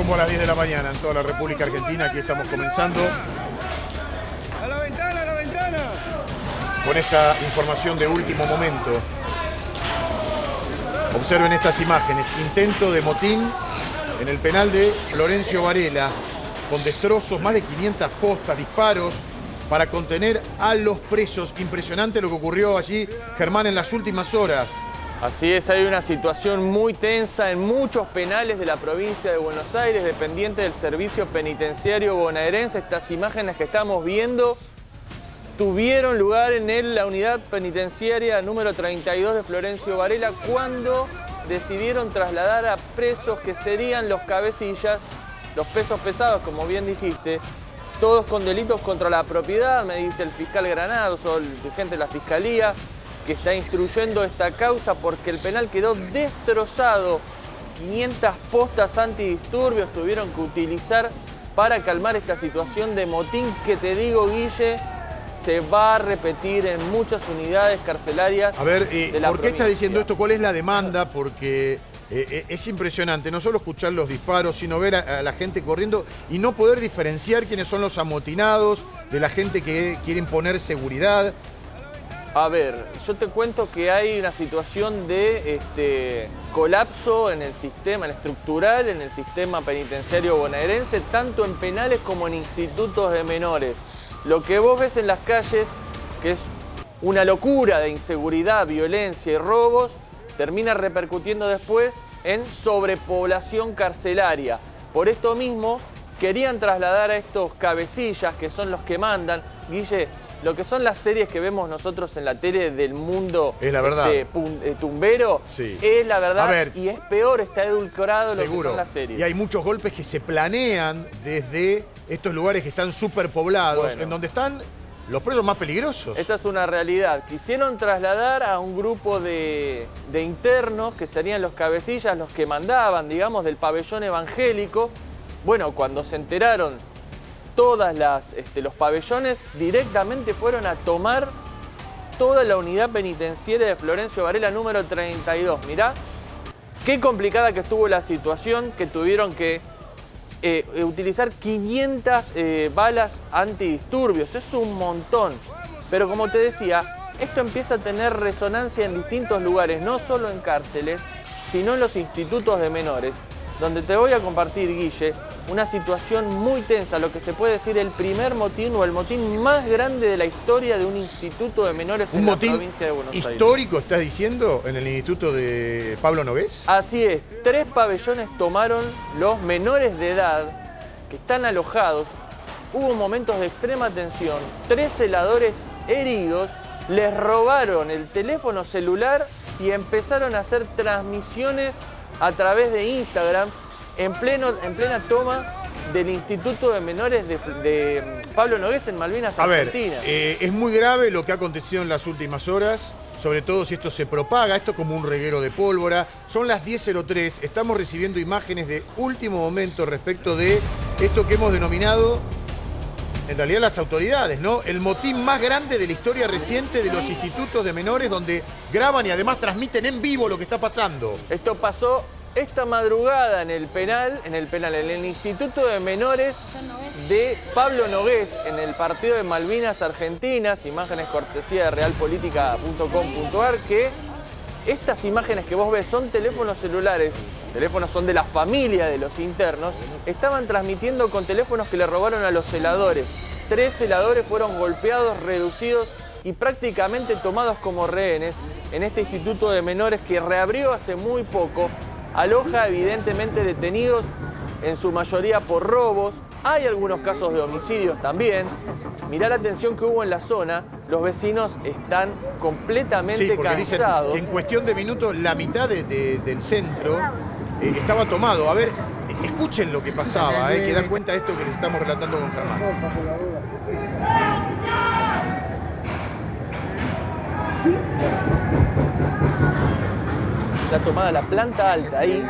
rumbo a las 10 de la mañana en toda la República Argentina. Aquí estamos comenzando. ¡A la ventana, a la ventana! Con esta información de último momento. Observen estas imágenes. Intento de motín en el penal de Florencio Varela, con destrozos, más de 500 postas, disparos para contener a los presos. Impresionante lo que ocurrió allí, Germán, en las últimas horas. Así es, hay una situación muy tensa en muchos penales de la provincia de Buenos Aires, dependiente del servicio penitenciario bonaerense. Estas imágenes que estamos viendo tuvieron lugar en la unidad penitenciaria número 32 de Florencio Varela, cuando decidieron trasladar a presos que serían los cabecillas, los pesos pesados, como bien dijiste, todos con delitos contra la propiedad, me dice el fiscal Granados o el dirigente de la Fiscalía, que está instruyendo esta causa porque el penal quedó destrozado. 500 postas antidisturbios tuvieron que utilizar para calmar esta situación de motín que, te digo, Guille, se va a repetir en muchas unidades carcelarias. A ver, de la ¿por qué está provincia diciendo esto? ¿Cuál es la demanda? Porque es impresionante no solo escuchar los disparos, sino ver a la gente corriendo y no poder diferenciar quiénes son los amotinados de la gente que quiere imponer seguridad. A ver, yo te cuento que hay una situación de colapso en el sistema, en estructural, en el sistema penitenciario bonaerense, tanto en penales como en institutos de menores. Lo que vos ves en las calles, que es una locura de inseguridad, violencia y robos, termina repercutiendo después en sobrepoblación carcelaria. Por esto mismo, querían trasladar a estos cabecillas, que son los que mandan. Guille, lo que son las series que vemos nosotros en la tele del mundo, es la verdad, tumbero, sí, es la verdad. A ver, y es peor, está edulcorado seguro, lo que son las series. Y hay muchos golpes que se planean desde estos lugares que están súper poblados, bueno, en donde están los presos más peligrosos. Esta es una realidad. Quisieron trasladar a un grupo de internos, que serían los cabecillas, los que mandaban, digamos, del pabellón evangélico. Bueno, cuando se enteraron todas los pabellones, directamente fueron a tomar toda la unidad penitenciaria de Florencio Varela número 32. Mirá qué complicada que estuvo la situación, que tuvieron que utilizar 500 balas antidisturbios. Es un montón. Pero como te decía, esto empieza a tener resonancia en distintos lugares, no solo en cárceles, sino en los institutos de menores, donde te voy a compartir, Guille, una situación muy tensa, lo que se puede decir el primer motín o el motín más grande de la historia de un instituto de menores en la provincia de Buenos Aires. ¿Un motín histórico, estás diciendo, en el instituto de Pablo Nogués? Así es, 3 pabellones tomaron los menores de edad que están alojados. Hubo momentos de extrema tensión, 3 celadores heridos, les robaron el teléfono celular y empezaron a hacer transmisiones a través de Instagram en plena toma del Instituto de Menores de Pablo Nogués en Malvinas, Argentina. A ver, es muy grave lo que ha acontecido en las últimas horas, sobre todo si esto se propaga, esto como un reguero de pólvora. Son las 10:03, estamos recibiendo imágenes de último momento respecto de esto que hemos denominado, en realidad las autoridades, ¿no? El motín más grande de la historia reciente de los institutos de menores, donde graban y además transmiten en vivo lo que está pasando. Esto pasó esta madrugada en el Instituto de Menores de Pablo Nogués, en el partido de Malvinas Argentinas, imágenes cortesía de realpolitica.com.ar, que estas imágenes que vos ves son teléfonos celulares, teléfonos son de la familia de los internos, estaban transmitiendo con teléfonos que le robaron a los celadores. 3 celadores fueron golpeados, reducidos y prácticamente tomados como rehenes en este instituto de menores que reabrió hace muy poco. Aloja evidentemente detenidos, en su mayoría por robos. Hay algunos casos de homicidios también. Mirá la tensión que hubo en la zona. Los vecinos están completamente porque cansados. Dicen que en cuestión de minutos la mitad del centro estaba tomado. A ver, escuchen lo que pasaba, que da cuenta de esto que les estamos relatando con Germán. Está tomada la planta alta ahí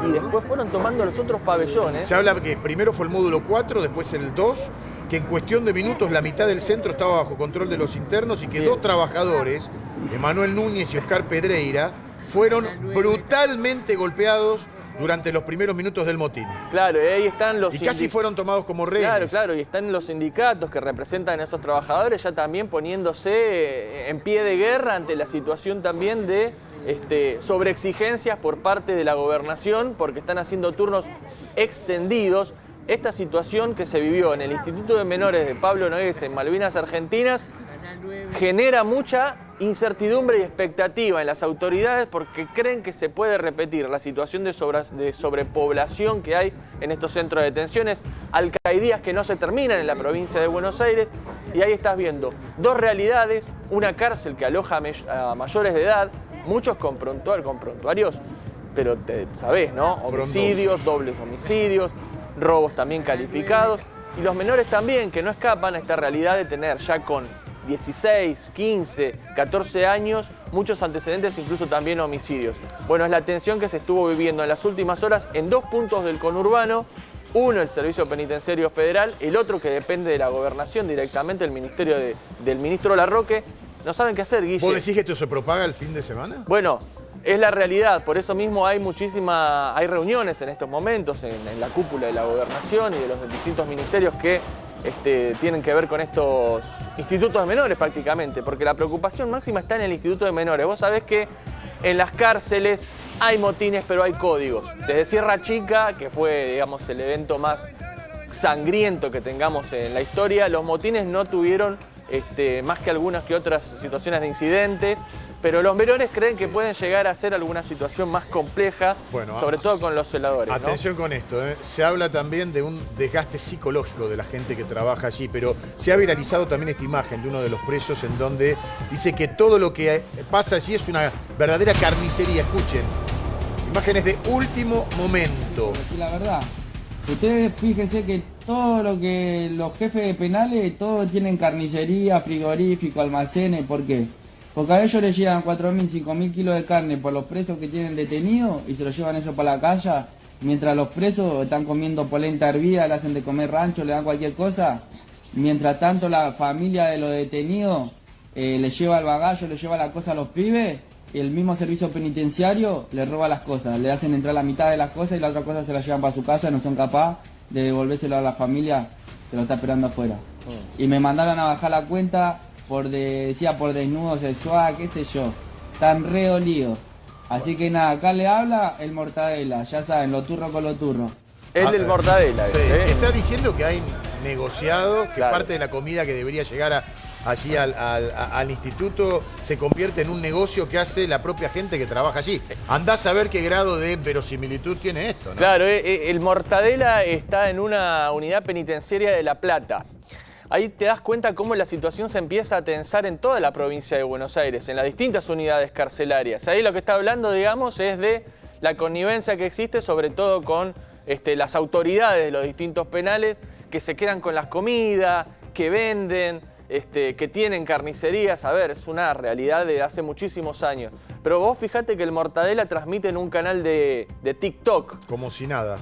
y después fueron tomando los otros pabellones. Se habla que primero fue el módulo 4, después el 2, que en cuestión de minutos la mitad del centro estaba bajo control de los internos y que 2 trabajadores, Emanuel Núñez y Oscar Pedreira, fueron brutalmente golpeados durante los primeros minutos del motín. Claro, y ahí están los Y casi fueron tomados como rehenes. Claro, claro, y están los sindicatos que representan a esos trabajadores ya también poniéndose en pie de guerra ante la situación también de sobreexigencias por parte de la gobernación porque están haciendo turnos extendidos. Esta situación que se vivió en el Instituto de Menores de Pablo Nogués en Malvinas Argentinas genera mucha incertidumbre y expectativa en las autoridades porque creen que se puede repetir la situación de sobrepoblación que hay en estos centros de detenciones, alcaidías que no se terminan en la provincia de Buenos Aires, y ahí estás viendo dos realidades: una cárcel que aloja a mayores de edad, muchos con prontuarios, pero sabés, ¿no? Homicidios, dobles homicidios, robos también calificados, y los menores también que no escapan a esta realidad de tener ya con 16, 15, 14 años, muchos antecedentes, incluso también homicidios. Bueno, es la tensión que se estuvo viviendo en las últimas horas en dos puntos del conurbano. Uno, el Servicio Penitenciario Federal, el otro que depende de la gobernación directamente, el ministerio del ministro Larroque. No saben qué hacer, Guille. ¿Vos decís que esto se propaga el fin de semana? Bueno, es la realidad, por eso mismo hay reuniones en estos momentos en la cúpula de la gobernación y de los distintos ministerios que tienen que ver con estos institutos de menores prácticamente, porque la preocupación máxima está en el Instituto de Menores. Vos sabés que en las cárceles hay motines, pero hay códigos. Desde Sierra Chica, que fue, digamos, el evento más sangriento que tengamos en la historia, los motines no tuvieron más que algunas que otras situaciones de incidentes, pero los menores creen que pueden llegar a ser alguna situación más compleja, bueno, sobre todo con los celadores. Atención, ¿no? Con esto, se habla también de un desgaste psicológico de la gente que trabaja allí, pero se ha viralizado también esta imagen de uno de los presos en donde dice que todo lo que pasa allí es una verdadera carnicería. Escuchen, imágenes de último momento. Sí, la verdad, ustedes fíjense que todo lo que los jefes de penales, todos tienen carnicería, frigorífico, almacenes. ¿Por qué? Porque a ellos les llegan 4.000, 5.000 kilos de carne por los presos que tienen detenidos y se los llevan ellos para la calle, mientras los presos están comiendo polenta hervida, le hacen de comer rancho, le dan cualquier cosa. Mientras tanto la familia de los detenidos les lleva el bagazo, les lleva la cosa a los pibes, y el mismo servicio penitenciario les roba las cosas, le hacen entrar la mitad de las cosas y la otra cosa se la llevan para su casa, no son capaces de devolvérselo a la familia que lo está esperando afuera. Y me mandaron a bajar la cuenta decía por desnudo sexual, qué sé yo. Están re dolidos. Así que nada, acá le habla el Mortadela, ya saben, lo turro con lo turro. El Mortadela. Sí. Está diciendo que hay negociado, que claro, parte de la comida que debería llegar allí al instituto se convierte en un negocio que hace la propia gente que trabaja allí. Andás a ver qué grado de verosimilitud tiene esto, ¿no? Claro, el Mortadela está en una unidad penitenciaria de La Plata. Ahí te das cuenta cómo la situación se empieza a tensar en toda la provincia de Buenos Aires, en las distintas unidades carcelarias. Ahí lo que está hablando, digamos, es de la connivencia que existe, sobre todo con las autoridades de los distintos penales, que se quedan con las comidas, que venden, que tienen carnicerías. A ver, es una realidad de hace muchísimos años. Pero vos fijate que el Mortadela transmite en un canal de TikTok. Como si nada.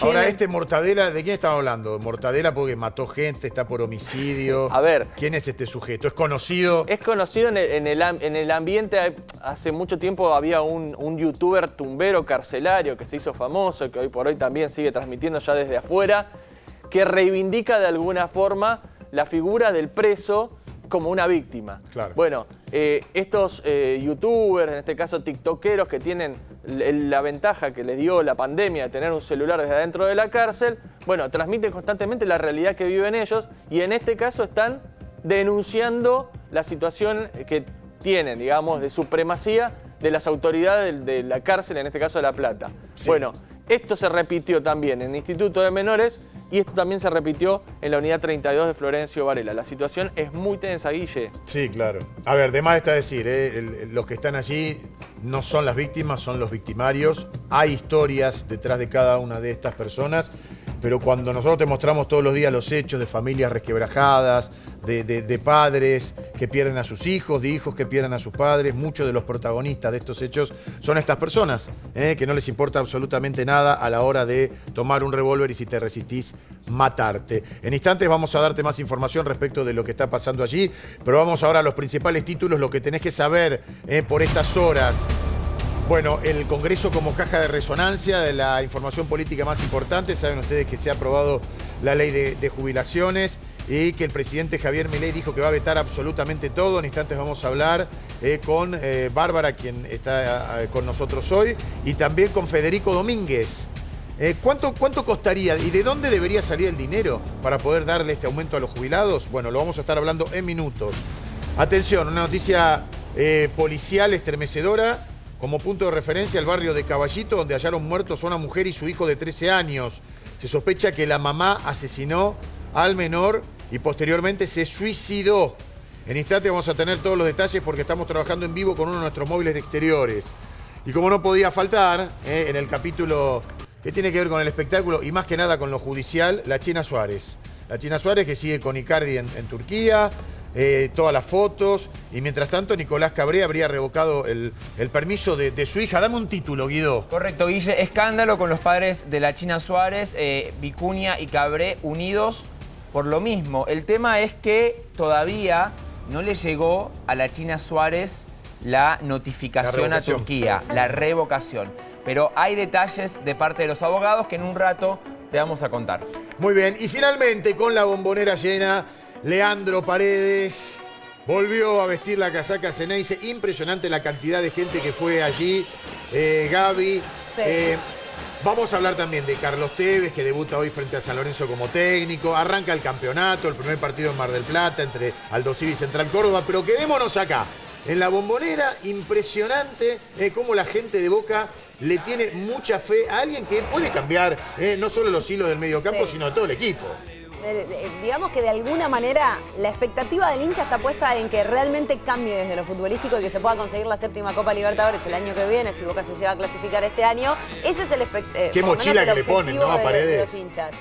Ahora, Mortadela, ¿de quién estamos hablando? Mortadela porque mató gente, está por homicidio. A ver. ¿Quién es este sujeto? ¿Es conocido? Es conocido en el ambiente. Hace mucho tiempo había un youtuber tumbero carcelario que se hizo famoso, que hoy por hoy también sigue transmitiendo ya desde afuera, que reivindica de alguna forma la figura del preso como una víctima. Claro. Bueno, estos youtubers, en este caso tiktokeros, que tienen la ventaja que les dio la pandemia de tener un celular desde adentro de la cárcel, bueno, transmiten constantemente la realidad que viven ellos y en este caso están denunciando la situación que tienen, digamos, de supremacía de las autoridades de la cárcel, en este caso de La Plata. Sí. Bueno, esto se repitió también en el Instituto de Menores y esto también se repitió en la unidad 32 de Florencio Varela. La situación es muy tensa, Guille. Sí, claro. A ver, de más está decir, los que están allí no son las víctimas, son los victimarios. Hay historias detrás de cada una de estas personas, pero cuando nosotros te mostramos todos los días los hechos de familias resquebrajadas, de padres que pierden a sus hijos, de hijos que pierden a sus padres, muchos de los protagonistas de estos hechos son estas personas, que no les importa absolutamente nada a la hora de tomar un revólver y si te resistís, matarte. En instantes vamos a darte más información respecto de lo que está pasando allí, pero vamos ahora a los principales títulos, lo que tenés que saber por estas horas. Bueno, el Congreso como caja de resonancia de la información política más importante. Saben ustedes que se ha aprobado la ley de jubilaciones y que el presidente Javier Milei dijo que va a vetar absolutamente todo. En instantes vamos a hablar con Bárbara, quien está con nosotros hoy, y también con Federico Domínguez. ¿Cuánto costaría y de dónde debería salir el dinero para poder darle este aumento a los jubilados? Bueno, lo vamos a estar hablando en minutos. Atención, una noticia policial estremecedora. Como punto de referencia, el barrio de Caballito, donde hallaron muertos a una mujer y su hijo de 13 años. Se sospecha que la mamá asesinó al menor y posteriormente se suicidó. En instante vamos a tener todos los detalles porque estamos trabajando en vivo con uno de nuestros móviles de exteriores. Y como no podía faltar, en el capítulo que tiene que ver con el espectáculo y más que nada con lo judicial, la China Suárez. La China Suárez que sigue con Icardi en Turquía. Todas las fotos, y mientras tanto Nicolás Cabré habría revocado el permiso de su hija. Dame un título, Guido. Correcto, Guille. Escándalo con los padres de la China Suárez, Vicuña y Cabré, unidos por lo mismo. El tema es que todavía no le llegó a la China Suárez la notificación a Turquía, la revocación. Pero hay detalles de parte de los abogados que en un rato te vamos a contar. Muy bien, y finalmente con la bombonera llena, Leandro Paredes volvió a vestir la casaca Ceneice. Impresionante la cantidad de gente que fue allí. Gaby. Sí. Vamos a hablar también de Carlos Tevez, que debuta hoy frente a San Lorenzo como técnico. Arranca el campeonato, el primer partido en Mar del Plata entre Aldo Civi y Central Córdoba. Pero quedémonos acá, en la bombonera. Impresionante cómo la gente de Boca le tiene mucha fe a alguien que puede cambiar no solo los hilos del mediocampo, sino a todo el equipo. Digamos que de alguna manera la expectativa del hincha está puesta en que realmente cambie desde lo futbolístico y que se pueda conseguir la 7ª Copa Libertadores el año que viene, si Boca se llega a clasificar este año. Ese es el Qué mochila que le ponen, ¿no? A Paredes. De los hinchas.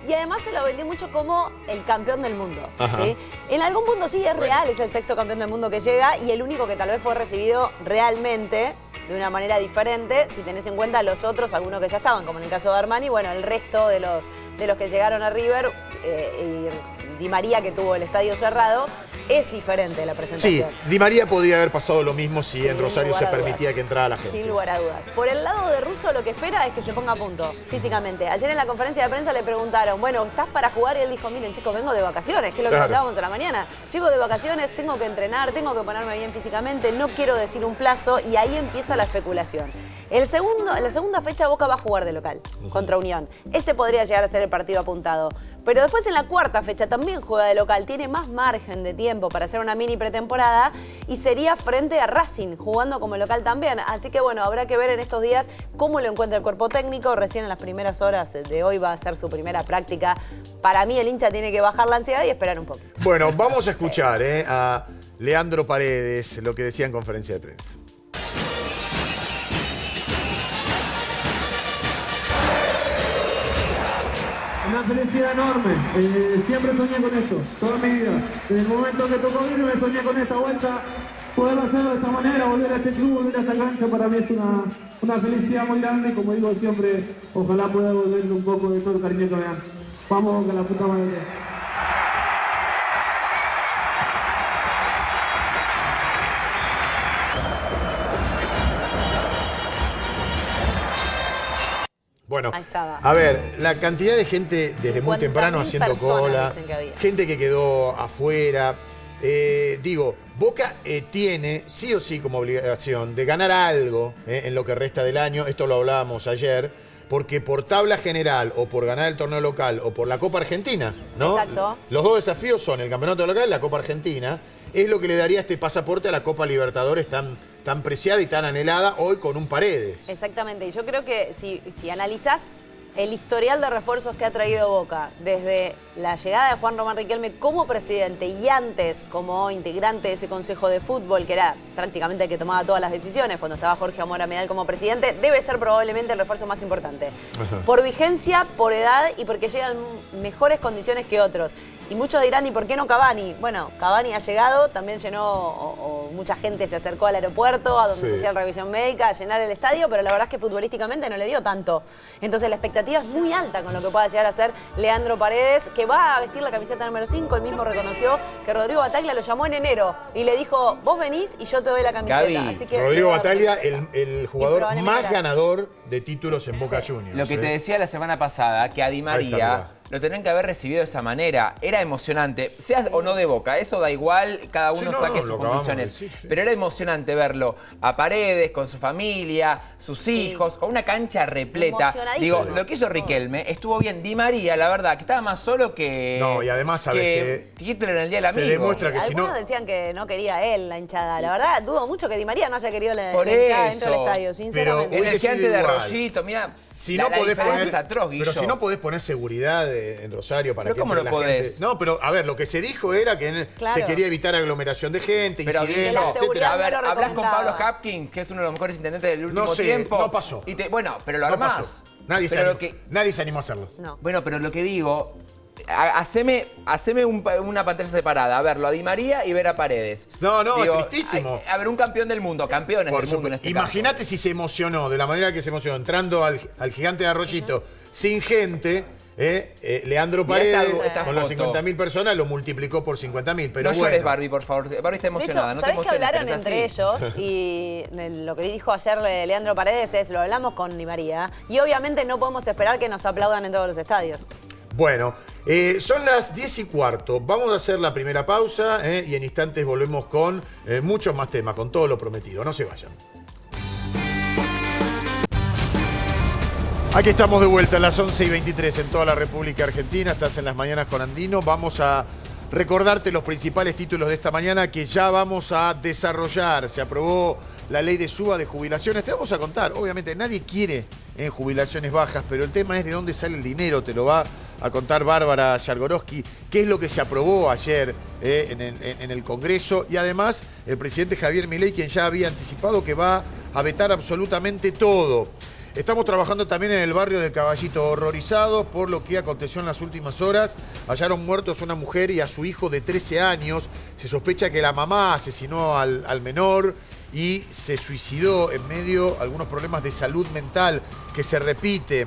Y además se lo vendió mucho como el campeón del mundo, ¿sí? En algún punto sí es real, es el 6º campeón del mundo que llega y el único que tal vez fue recibido realmente de una manera diferente, si tenés en cuenta los otros, algunos que ya estaban, como en el caso de Armani, bueno, el resto de los que llegaron a River, y Di María, que tuvo el estadio cerrado, es diferente la presentación. Sí, Di María podría haber pasado lo mismo si en Rosario se lugar a dudas. permitía que entrara la gente. Sin lugar a dudas. Por el lado de Russo lo que espera es que se ponga a punto físicamente. Ayer en la conferencia de prensa le preguntaron, bueno, ¿estás para jugar? Y él dijo, miren chicos, vengo de vacaciones, que es lo que contábamos a la mañana. Llego de vacaciones, tengo que entrenar, tengo que ponerme bien físicamente, no quiero decir un plazo y ahí empieza la especulación. La segunda fecha Boca va a jugar de local contra Unión. Ese podría llegar a ser el partido apuntado. Pero después en la 4ª fecha también juega de local, tiene más margen de tiempo para hacer una mini pretemporada y sería frente a Racing, jugando como local también. Así que bueno, habrá que ver en estos días cómo lo encuentra el cuerpo técnico. Recién en las primeras horas de hoy va a ser su primera práctica. Para mí el hincha tiene que bajar la ansiedad y esperar un poquito. Bueno, vamos a escuchar a Leandro Paredes, lo que decía en conferencia de prensa. Una felicidad enorme, siempre soñé con esto, toda mi vida. Desde el momento que tocó irme soñé con esta vuelta, poder hacerlo de esta manera, volver a este club, volver a esta cancha, para mí es una felicidad muy grande y como digo siempre, ojalá pueda volverle un poco de todo el cariño que me dan. Vamos con la puta madre. Bueno, a ver, la cantidad de gente desde muy temprano haciendo cola, gente que quedó afuera. Digo, Boca tiene sí o sí como obligación de ganar algo en lo que resta del año. Esto lo hablábamos ayer, porque por tabla general o por ganar el torneo local o por la Copa Argentina, ¿no? Exacto. Los dos desafíos son el campeonato local y la Copa Argentina. Es lo que le daría este pasaporte a la Copa Libertadores tan preciada y tan anhelada hoy con un Paredes. Exactamente, y yo creo que si analizás el historial de refuerzos que ha traído Boca desde la llegada de Juan Román Riquelme como presidente y antes como integrante de ese consejo de fútbol, que era prácticamente el que tomaba todas las decisiones cuando estaba Jorge Amora Medal como presidente, debe ser probablemente el refuerzo más importante. Por vigencia, por edad y porque llegan mejores condiciones que otros. Y muchos dirán, ¿y por qué no Cavani? Bueno, Cavani ha llegado, también llenó, o mucha gente se acercó al aeropuerto, a donde se hacía la revisión médica, a llenar el estadio, pero la verdad es que futbolísticamente no le dio tanto. Entonces la expectativa es muy alta con lo que pueda llegar a ser Leandro Paredes, que va a vestir la camiseta número 5. Él mismo reconoció que Rodrigo Bataglia lo llamó en enero y le dijo, vos venís y yo te doy la camiseta. Gaby, Así que Rodrigo Bataglia, el jugador más ganador de títulos en Boca Juniors. Lo que te decía la semana pasada, que a Di María lo tenían que haber recibido de esa manera. Era emocionante, seas o no de Boca, eso da igual, cada uno saque sus conclusiones. Pero era emocionante verlo a Paredes, con su familia, sus hijos, con una cancha repleta. Digo, lo que hizo Riquelme estuvo bien. Di María, la verdad, que estaba más solo que... No, y además sabes que Hitler en el Día del Amigo. te demuestra que si no... Algunos decían que no quería él la hinchada. La verdad, dudo mucho que Di María no haya querido la Por hinchada dentro del eso. estadio, sinceramente. En el Hubiese gigante sido de igual. Arroyito, mira, Si la no podés diferencia poner, es atroz, Guillo. pero si no podés poner seguridad en Rosario para ¿Pero que cómo entre no la podés? gente. No, pero a ver, lo que se dijo era que se quería evitar aglomeración de gente, Pero incidentes, la etcétera. seguridad a ver, no lo hablas con Pablo recomendaba. Hapkin, que es uno de los mejores intendentes del último No sé, tiempo. no pasó. Y bueno, pero lo No armás. pasó. Nadie se Pero animó. Nadie se animó a hacerlo. No. Bueno, pero lo que digo, haceme una pantalla separada, a verlo a Di María y ver a Paredes. No, tristísimo. A ver, un campeón del mundo, campeones Por del mundo en supuesto. este Imagínate si se emocionó de la manera que se emocionó, entrando al gigante de Arroyito sin gente. Leandro Mirá Paredes, esta con las foto. 50.000 personas, lo multiplicó por 50.000. Pero No bueno. llores, Barbie, por favor. Barbie está De hecho, emocionada, no te ¿sabés que emociones, hablaron pero es entre así. ellos? Y lo que dijo ayer Leandro Paredes es, lo hablamos con Di María, y obviamente no podemos esperar que nos aplaudan en todos los estadios. Bueno, son las 10:15. Vamos a hacer la primera pausa y en instantes volvemos con muchos más temas, con todo lo prometido. No se vayan. Aquí estamos de vuelta a las 11:23 en toda la República Argentina. Estás en Las Mañanas con Andino. Vamos a recordarte los principales títulos de esta mañana que ya vamos a desarrollar. Se aprobó la ley de suba de jubilaciones. Te vamos a contar. Obviamente nadie quiere jubilaciones bajas, pero el tema es de dónde sale el dinero. Te lo va a contar Bárbara Yargorowski. ¿Qué es lo que se aprobó ayer en el Congreso? Y además el presidente Javier Milei, quien ya había anticipado que va a vetar absolutamente todo. Estamos trabajando también en el barrio de Caballito, horrorizados por lo que aconteció en las últimas horas. Hallaron muertos a una mujer y a su hijo de 13 años. Se sospecha que la mamá asesinó al menor y se suicidó en medio de algunos problemas de salud mental que se repiten.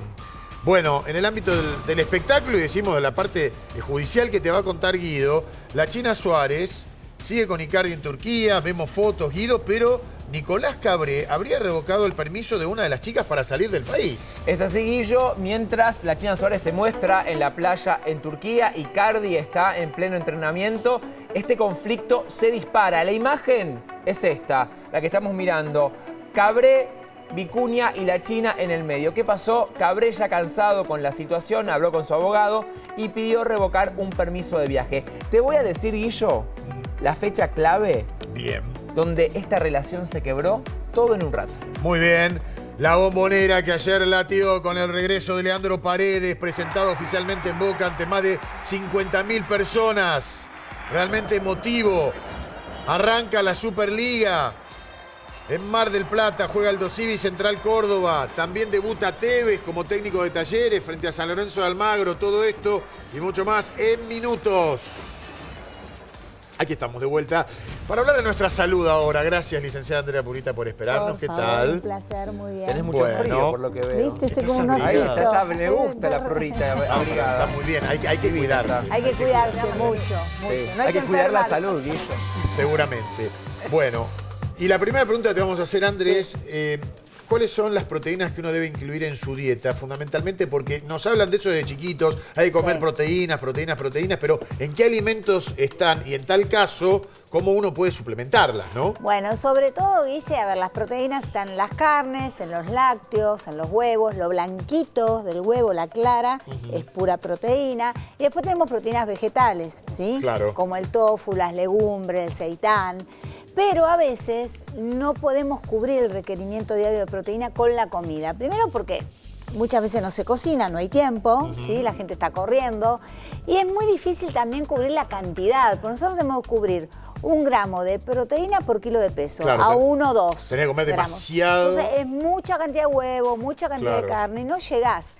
Bueno, en el ámbito del espectáculo, y decimos de la parte judicial que te va a contar Guido, la China Suárez sigue con Icardi en Turquía, vemos fotos, Guido, pero Nicolás Cabré habría revocado el permiso de una de las chicas para salir del país. Es así, Guillo, mientras la China Suárez se muestra en la playa en Turquía, Icardi está en pleno entrenamiento, este conflicto se dispara. La imagen es esta, la que estamos mirando. Cabré, Vicuña y la China en el medio. ¿Qué pasó? Cabré, ya cansado con la situación, habló con su abogado y pidió revocar un permiso de viaje. Te voy a decir, Guillo, la fecha clave. Bien. Donde esta relación se quebró, todo en un rato. Muy bien. La bombonera que ayer latió con el regreso de Leandro Paredes, presentado oficialmente en Boca ante más de 50.000 personas. Realmente emotivo. Arranca la Superliga. En Mar del Plata juega Aldo Civi Central Córdoba. También debuta Tevez como técnico de Talleres frente a San Lorenzo de Almagro. Todo esto y mucho más en minutos. Aquí estamos de vuelta para hablar de nuestra salud ahora. Gracias, licenciada Andrea Purita, por esperarnos. ¿Qué tal? Un placer, muy bien. Tenés mucho frío, por lo que veo. ¿Viste? Estoy Estás como un abrigada. osito. Me gusta la prurrita abrigada. Está muy bien, hay que cuidarse. Hay que cuidarse mucho, mucho. Sí. No hay que cuidar la enfermarse. salud, Guillo. Seguramente. Bueno, y la primera pregunta que te vamos a hacer, Andrés, ¿cuáles son las proteínas que uno debe incluir en su dieta? Fundamentalmente porque nos hablan de eso desde chiquitos, hay que comer proteínas, pero ¿en qué alimentos están? Y en tal caso, ¿cómo uno puede suplementarlas, no? Bueno, sobre todo, Guille, a ver, las proteínas están en las carnes, en los lácteos, en los huevos, lo blanquito del huevo, la clara, es pura proteína. Y después tenemos proteínas vegetales, ¿sí? Claro. Como el tofu, las legumbres, el seitán. Pero a veces no podemos cubrir el requerimiento diario de proteína con la comida. Primero porque muchas veces no se cocina, no hay tiempo, ¿sí? La gente está corriendo. Y es muy difícil también cubrir la cantidad, porque nosotros tenemos que cubrir 1 gramo de proteína por kilo de peso, Claro, a 1 o 2 tenés que comer gramos. demasiado. Entonces es mucha cantidad de huevo, mucha cantidad de carne, y no llegás.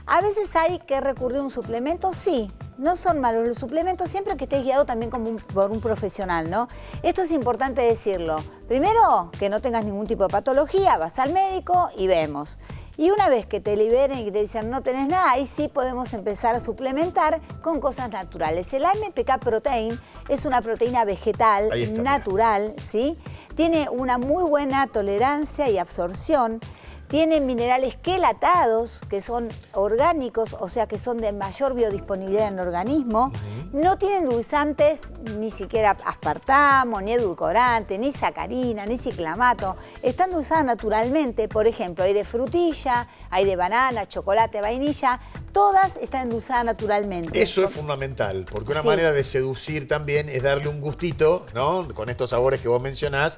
A veces hay que recurrir a un suplemento, sí, no son malos los suplementos siempre que estés guiado también por un profesional, ¿no? Esto es importante decirlo. Primero, que no tengas ningún tipo de patología, vas al médico y vemos. Y una vez que te liberen y te dicen no tenés nada, ahí sí podemos empezar a suplementar con cosas naturales. El AMPK Protein es una proteína vegetal natural, ¿sí? Tiene una muy buena tolerancia y absorción. Tiene minerales quelatados, que son orgánicos, o sea que son de mayor biodisponibilidad en el organismo. No tienen endulzantes, ni siquiera aspartamo, ni edulcorante, ni sacarina, ni ciclamato. Están endulzadas naturalmente. Por ejemplo, hay de frutilla, hay de banana, chocolate, vainilla. Todas están endulzadas naturalmente. Eso es fundamental, porque una manera de seducir también es darle un gustito, ¿no? Con estos sabores que vos mencionás,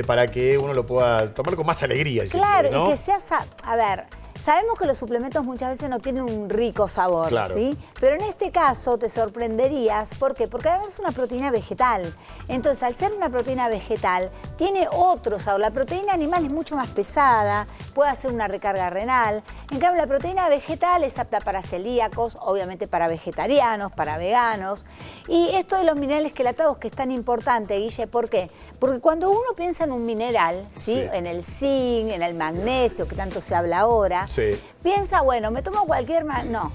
para que uno lo pueda tomar con más alegría. Claro, ¿no? y que seas... A ver, sabemos que los suplementos muchas veces no tienen un rico sabor, claro, ¿sí? Pero en este caso te sorprenderías. ¿Por qué? Porque además es una proteína vegetal. Entonces, al ser una proteína vegetal, tiene otro sabor. La proteína animal es mucho más pesada, puede hacer una recarga renal. En cambio, la proteína vegetal es apta para celíacos, obviamente para vegetarianos, para veganos. Y esto de los minerales quelatados que es tan importante, Guille, ¿por qué? Porque cuando uno piensa en un mineral, ¿sí? En el zinc, en el magnesio, que tanto se habla ahora, piensa, bueno, me tomo cualquier... No,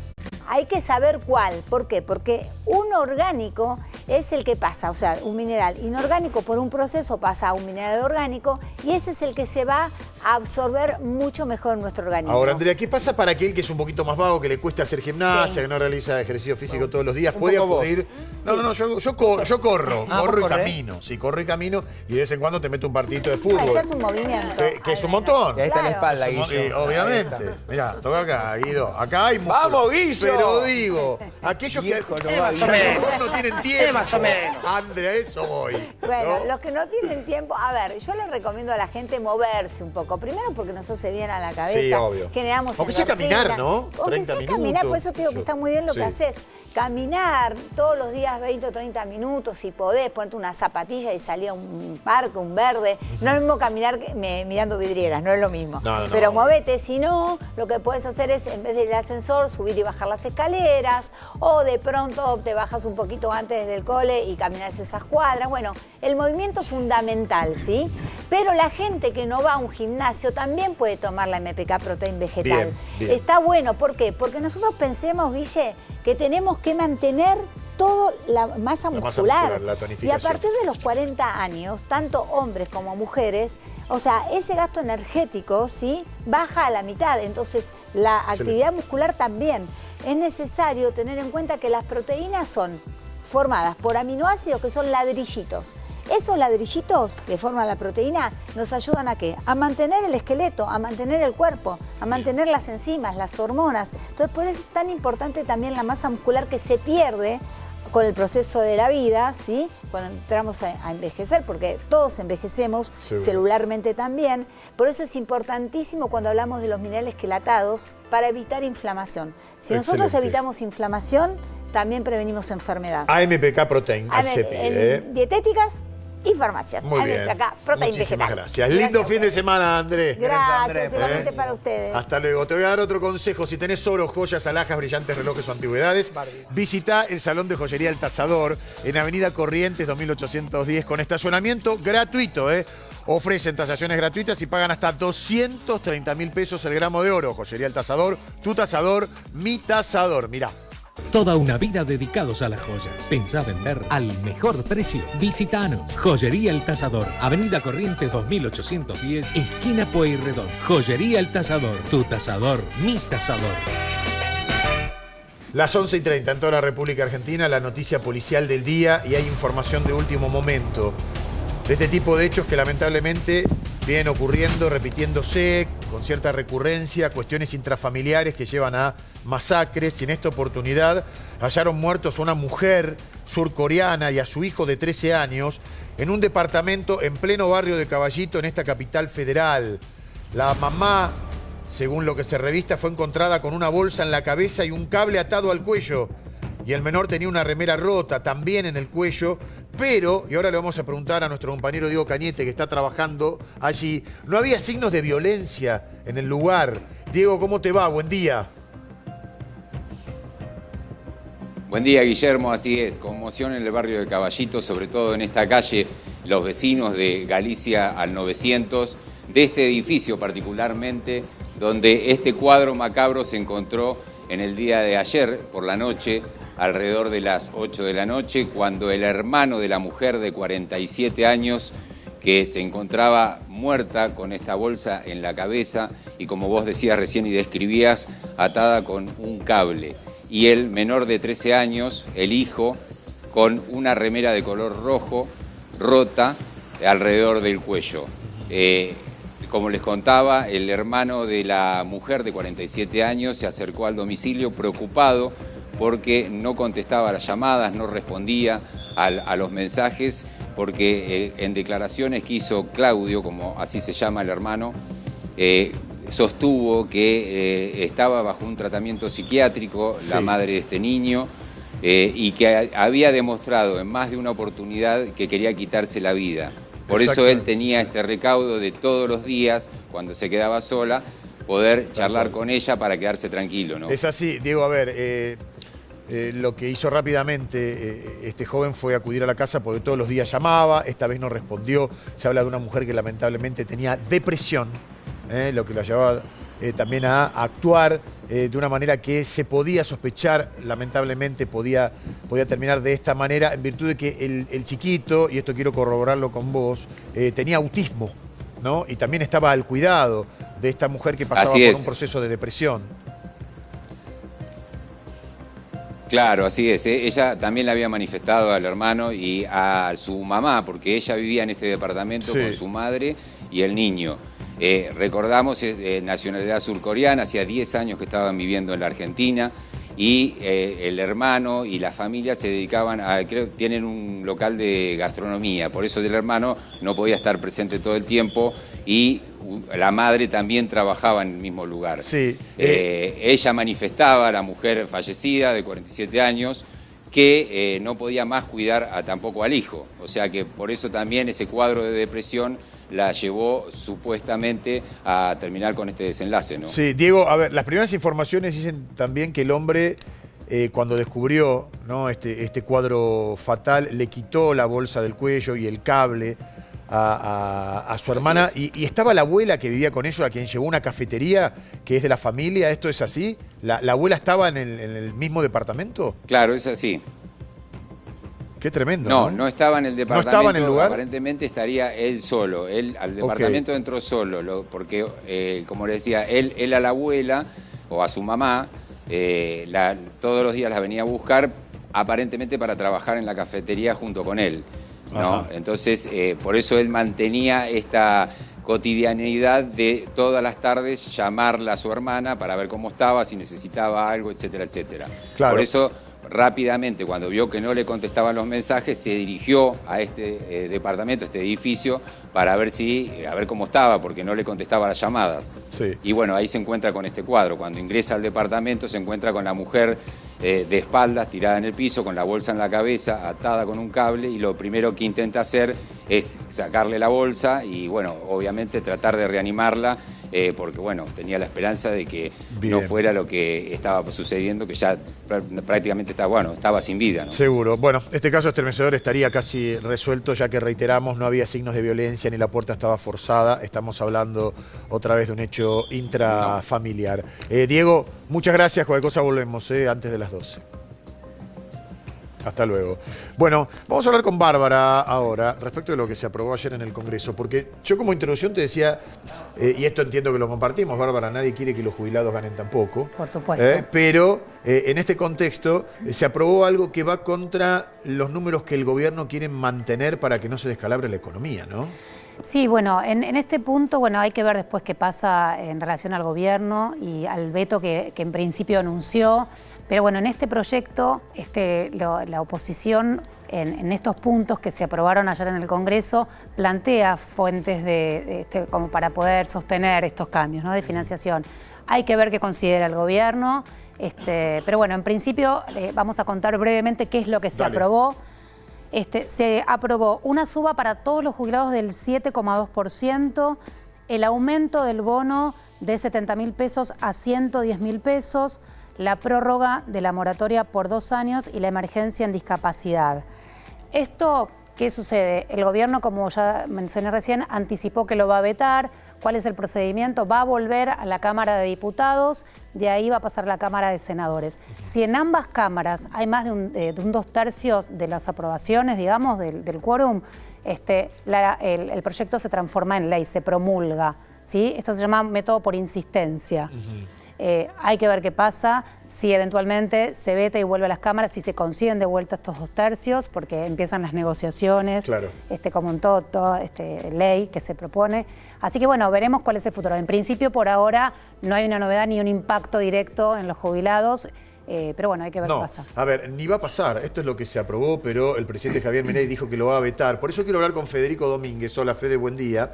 hay que saber cuál. ¿Por qué? Porque un orgánico es el que pasa, o sea, un mineral inorgánico por un proceso pasa a un mineral orgánico y ese es el que se va a absorber mucho mejor en nuestro organismo. Ahora, Andrea, ¿qué pasa para aquel que es un poquito más vago, que le cuesta hacer gimnasia, que no realiza ejercicio físico todos los días? ¿Puede acudir? No, yo corro y camino. Sí, corro y camino y de vez en cuando te meto un partidito de fútbol. Ya es un movimiento. Que es un montón. Y ahí está la espalda, Guillo. Obviamente. Mirá, toca acá, Guido. Acá hay músculo. ¡Vamos, Guillo! Pero digo, aquellos que a lo mejor no tienen tiempo. Más o menos. Andrea, eso voy. Bueno, ¿no? los que no tienen tiempo, a ver, yo les recomiendo a la gente moverse un poco. Primero porque nos hace bien a la cabeza. Sí, obvio. Generamos aunque sea endorfina. caminar, ¿no? Aunque sea caminar, por eso te digo que está muy bien lo que haces. Caminar todos los días 20 o 30 minutos, si podés, ponte una zapatilla y salí a un parque, un verde. No es lo mismo caminar mirando vidrieras, no es lo mismo. Pero movete, si no, lo que puedes hacer es, en vez de ir al ascensor, subir y bajar las escaleras, o de pronto te bajas un poquito antes del cole y caminas esas cuadras. Bueno, el movimiento es fundamental, ¿sí? Pero la gente que no va a un gimnasio también puede tomar la MPK Protein vegetal. Bien. Está bueno, ¿por qué? Porque nosotros pensemos, Guille, que tenemos que mantener toda la masa muscular. La y a partir de los 40 años, tanto hombres como mujeres, o sea, ese gasto energético, ¿sí? Baja a la mitad. Entonces, la actividad muscular también. Es necesario tener en cuenta que las proteínas son formadas por aminoácidos que son ladrillitos. Esos ladrillitos que forman la proteína nos ayudan ¿a qué? A mantener el esqueleto, a mantener el cuerpo, a mantener las enzimas, las hormonas. Entonces, por eso es tan importante también la masa muscular que se pierde con el proceso de la vida, ¿sí? Cuando entramos a envejecer, porque todos envejecemos celularmente también. Por eso es importantísimo cuando hablamos de los minerales quelatados para evitar inflamación. Si nosotros evitamos inflamación, también prevenimos enfermedad. AMPK Protein, se pide. En dietéticas y farmacias. Muy bien. Acá, Protein Muchísimas vegetal. gracias. Lindo fin de semana, Andrés. Gracias, igualmente para ustedes. Hasta luego. Te voy a dar otro consejo. Si tenés oro, joyas, alhajas, brillantes, relojes o antigüedades, visita el Salón de Joyería El Tasador en Avenida Corrientes 2810 con estacionamiento gratuito, Ofrecen tasaciones gratuitas y pagan hasta 230.000 pesos el gramo de oro. Joyería El Tasador, tu tasador, mi tasador. Mirá. Toda una vida dedicados a las joyas. Pensá vender al mejor precio. Visitanos. Joyería El Tasador. Avenida Corrientes 2810, esquina Pueyrredón. Joyería El Tasador. Tu tasador, mi tasador. Las 11:30 en toda la República Argentina, la noticia policial del día y hay información de último momento. De este tipo de hechos que lamentablemente vienen ocurriendo, repitiéndose con cierta recurrencia, cuestiones intrafamiliares que llevan a masacres y en esta oportunidad hallaron muertos a una mujer surcoreana y a su hijo de 13 años en un departamento en pleno barrio de Caballito en esta capital federal. La mamá, según lo que se revista, fue encontrada con una bolsa en la cabeza y un cable atado al cuello. Y el menor tenía una remera rota también en el cuello, pero, y ahora le vamos a preguntar a nuestro compañero Diego Cañete, que está trabajando allí, no había signos de violencia en el lugar. Diego, ¿cómo te va? Buen día. Buen día, Guillermo, así es. Conmoción en el barrio de Caballito, sobre todo en esta calle, los vecinos de Galicia al 900, de este edificio particularmente, donde este cuadro macabro se encontró en el día de ayer, por la noche, alrededor de las 8 de la noche, cuando el hermano de la mujer de 47 años, que se encontraba muerta con esta bolsa en la cabeza y, como vos decías recién y describías, atada con un cable. Y el menor de 13 años, el hijo, con una remera de color rojo rota alrededor del cuello. Como les contaba, el hermano de la mujer de 47 años se acercó al domicilio preocupado porque no contestaba las llamadas, no respondía a los mensajes, porque en declaraciones que hizo Claudio, como así se llama el hermano, sostuvo que estaba bajo un tratamiento psiquiátrico, la madre de este niño, y que había demostrado en más de una oportunidad que quería quitarse la vida. Por eso él tenía este recaudo de todos los días, cuando se quedaba sola, poder charlar con ella para quedarse tranquilo, ¿no? Es así, Diego, a ver, lo que hizo rápidamente este joven fue acudir a la casa porque todos los días llamaba, esta vez no respondió. Se habla de una mujer que lamentablemente tenía depresión, lo que la llevaba también a actuar de una manera que se podía sospechar, lamentablemente podía terminar de esta manera, en virtud de que el chiquito, y esto quiero corroborarlo con vos, tenía autismo, ¿no? Y también estaba al cuidado de esta mujer que pasaba por un proceso de depresión. Claro, así es. Ella también le había manifestado al hermano y a su mamá, porque ella vivía en este departamento con su madre y el niño. Recordamos, es nacionalidad surcoreana, hacía 10 años que estaban viviendo en la Argentina y el hermano y la familia se dedicaban a, creo, tienen un local de gastronomía, por eso el hermano no podía estar presente todo el tiempo y la madre también trabajaba en el mismo lugar. Sí. Ella manifestaba, la mujer fallecida de 47 años, que no podía más cuidar tampoco al hijo, o sea que por eso también ese cuadro de depresión la llevó supuestamente a terminar con este desenlace, ¿no? Sí, Diego, a ver, las primeras informaciones dicen también que el hombre, cuando descubrió, ¿no?, este cuadro fatal, le quitó la bolsa del cuello y el cable a su hermana. Y estaba la abuela que vivía con ellos, a quien llevó una cafetería que es de la familia. ¿Esto es así? ¿La abuela estaba en el mismo departamento? Claro, es así. Qué tremendo. No estaba en el departamento. ¿No estaba en el lugar? Aparentemente estaría él solo. Él al departamento entró solo, porque, como le decía, él a la abuela o a su mamá, todos los días la venía a buscar, aparentemente para trabajar en la cafetería junto con él, ¿no? Entonces, por eso él mantenía esta cotidianeidad de todas las tardes llamarla a su hermana para ver cómo estaba, si necesitaba algo, etcétera, etcétera. Claro. Por eso, rápidamente, cuando vio que no le contestaban los mensajes, se dirigió a este departamento, este edificio, para ver cómo estaba, porque no le contestaba las llamadas. Sí. Y bueno, ahí se encuentra con este cuadro. Cuando ingresa al departamento se encuentra con la mujer de espaldas, tirada en el piso, con la bolsa en la cabeza, atada con un cable, y lo primero que intenta hacer es sacarle la bolsa y, bueno, obviamente tratar de reanimarla, porque, bueno, tenía la esperanza de que no fuera lo que estaba sucediendo, que ya prácticamente estaba sin vida, ¿no? Seguro. Bueno, este caso estremecedor estaría casi resuelto, ya que, reiteramos, no había signos de violencia ni la puerta estaba forzada. Estamos hablando otra vez de un hecho intrafamiliar. Diego, muchas gracias. Cualquier cosa volvemos antes de las 12. Hasta luego. Bueno, vamos a hablar con Bárbara ahora respecto de lo que se aprobó ayer en el Congreso, porque yo como introducción te decía, y esto entiendo que lo compartimos, Bárbara, nadie quiere que los jubilados ganen tampoco. Por supuesto. Pero en este contexto se aprobó algo que va contra los números que el gobierno quiere mantener para que no se descalabre la economía, ¿no? Sí, bueno, en este punto, bueno, hay que ver después qué pasa en relación al gobierno y al veto que en principio anunció. Pero bueno, en este proyecto, la oposición, en estos puntos que se aprobaron ayer en el Congreso, plantea fuentes como para poder sostener estos cambios, ¿no?, de financiación. Hay que ver qué considera el gobierno, pero bueno, en principio vamos a contar brevemente qué es lo que se aprobó. Se aprobó una suba para todos los jubilados del 7,2%, el aumento del bono de 70.000 pesos a 110.000 pesos, la prórroga de la moratoria por 2 años y la emergencia en discapacidad. Esto, ¿qué sucede? El gobierno, como ya mencioné recién, anticipó que lo va a vetar. ¿Cuál es el procedimiento? Va a volver a la Cámara de Diputados, de ahí va a pasar a la Cámara de Senadores. Si en ambas cámaras hay más de un 2/3 de las aprobaciones, digamos, del quórum, el proyecto se transforma en ley, se promulga, ¿sí? Esto se llama método por insistencia. Hay que ver qué pasa, si eventualmente se veta y vuelve a las cámaras, si se consiguen de vuelta estos 2/3, porque empiezan las negociaciones, claro. Como en toda ley que se propone. Así que bueno, veremos cuál es el futuro. En principio, por ahora, no hay una novedad ni un impacto directo en los jubilados, pero bueno, hay que ver qué pasa. A ver, ni va a pasar. Esto es lo que se aprobó, pero el presidente Javier Milei dijo que lo va a vetar. Por eso quiero hablar con Federico Domínguez. Hola, Fede, buen día.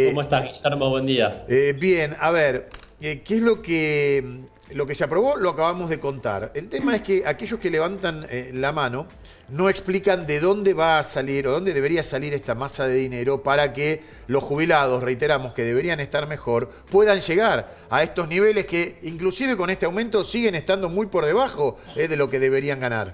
¿Cómo estás, Guillermo? Buen día. Bien, a ver, ¿qué es lo que se aprobó? Lo acabamos de contar. El tema es que aquellos que levantan la mano no explican de dónde va a salir o dónde debería salir esta masa de dinero para que los jubilados, reiteramos que deberían estar mejor, puedan llegar a estos niveles que inclusive con este aumento siguen estando muy por debajo de lo que deberían ganar.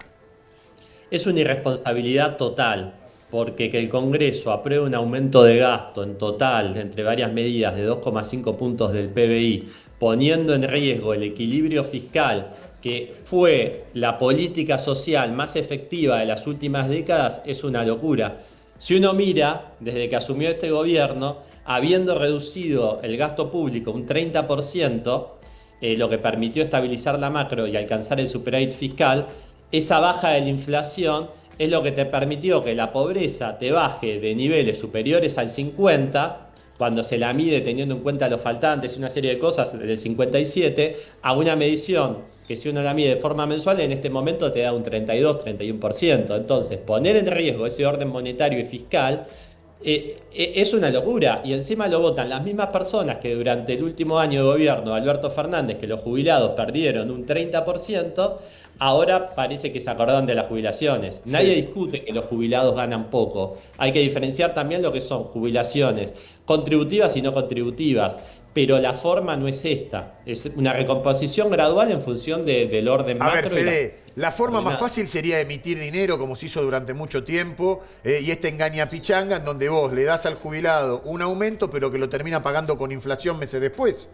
Es una irresponsabilidad total, porque que el Congreso apruebe un aumento de gasto en total entre varias medidas de 2,5 puntos del PBI, poniendo en riesgo el equilibrio fiscal, que fue la política social más efectiva de las últimas décadas, es una locura. Si uno mira, desde que asumió este gobierno, habiendo reducido el gasto público un 30%, lo que permitió estabilizar la macro y alcanzar el superávit fiscal, esa baja de la inflación es lo que te permitió que la pobreza te baje de niveles superiores al 50%, cuando se la mide teniendo en cuenta los faltantes y una serie de cosas del 57%, a una medición que si uno la mide de forma mensual, en este momento te da un 32-31%. Entonces, poner en riesgo ese orden monetario y fiscal es una locura. Y encima lo votan las mismas personas que durante el último año de gobierno de Alberto Fernández, que los jubilados perdieron un 30%, ahora parece que se acordaron de las jubilaciones. Sí. Nadie discute que los jubilados ganan poco. Hay que diferenciar también lo que son jubilaciones contributivas y no contributivas. Pero la forma no es esta. Es una recomposición gradual en función del orden macro. A ver, Fede, la forma más fácil sería emitir dinero, como se hizo durante mucho tiempo, y esta engañapichanga en donde vos le das al jubilado un aumento, pero que lo termina pagando con inflación meses después.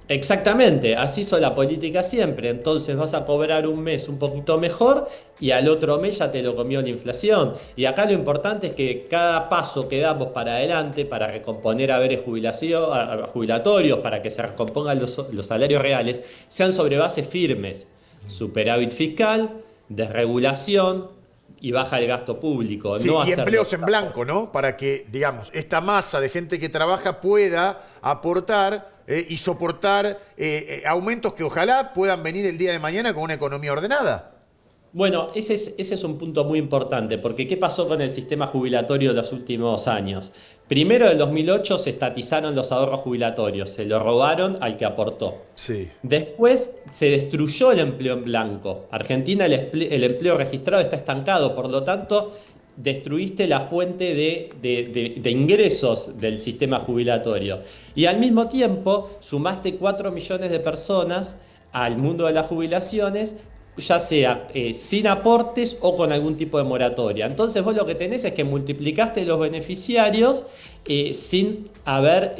Exactamente, así hizo la política siempre. Entonces vas a cobrar un mes un poquito mejor y al otro mes ya te lo comió la inflación. Y acá lo importante es que cada paso que damos para adelante, para recomponer haberes jubilatorios, para que se recompongan los salarios reales, sean sobre bases firmes. Superávit fiscal, desregulación y baja el gasto público. Sí, no y empleos en blanco, ¿no? Para que, digamos, esta masa de gente que trabaja pueda aportar y soportar aumentos que ojalá puedan venir el día de mañana con una economía ordenada. Bueno, ese es un punto muy importante, porque ¿qué pasó con el sistema jubilatorio de los últimos años? Primero, en 2008 se estatizaron los ahorros jubilatorios, se lo robaron al que aportó. Sí. Después se destruyó el empleo en blanco. Argentina, el empleo registrado está estancado, por lo tanto, destruiste la fuente de ingresos del sistema jubilatorio. Y al mismo tiempo, sumaste 4 millones de personas al mundo de las jubilaciones, ya sea sin aportes o con algún tipo de moratoria. Entonces vos lo que tenés es que multiplicaste los beneficiarios sin haber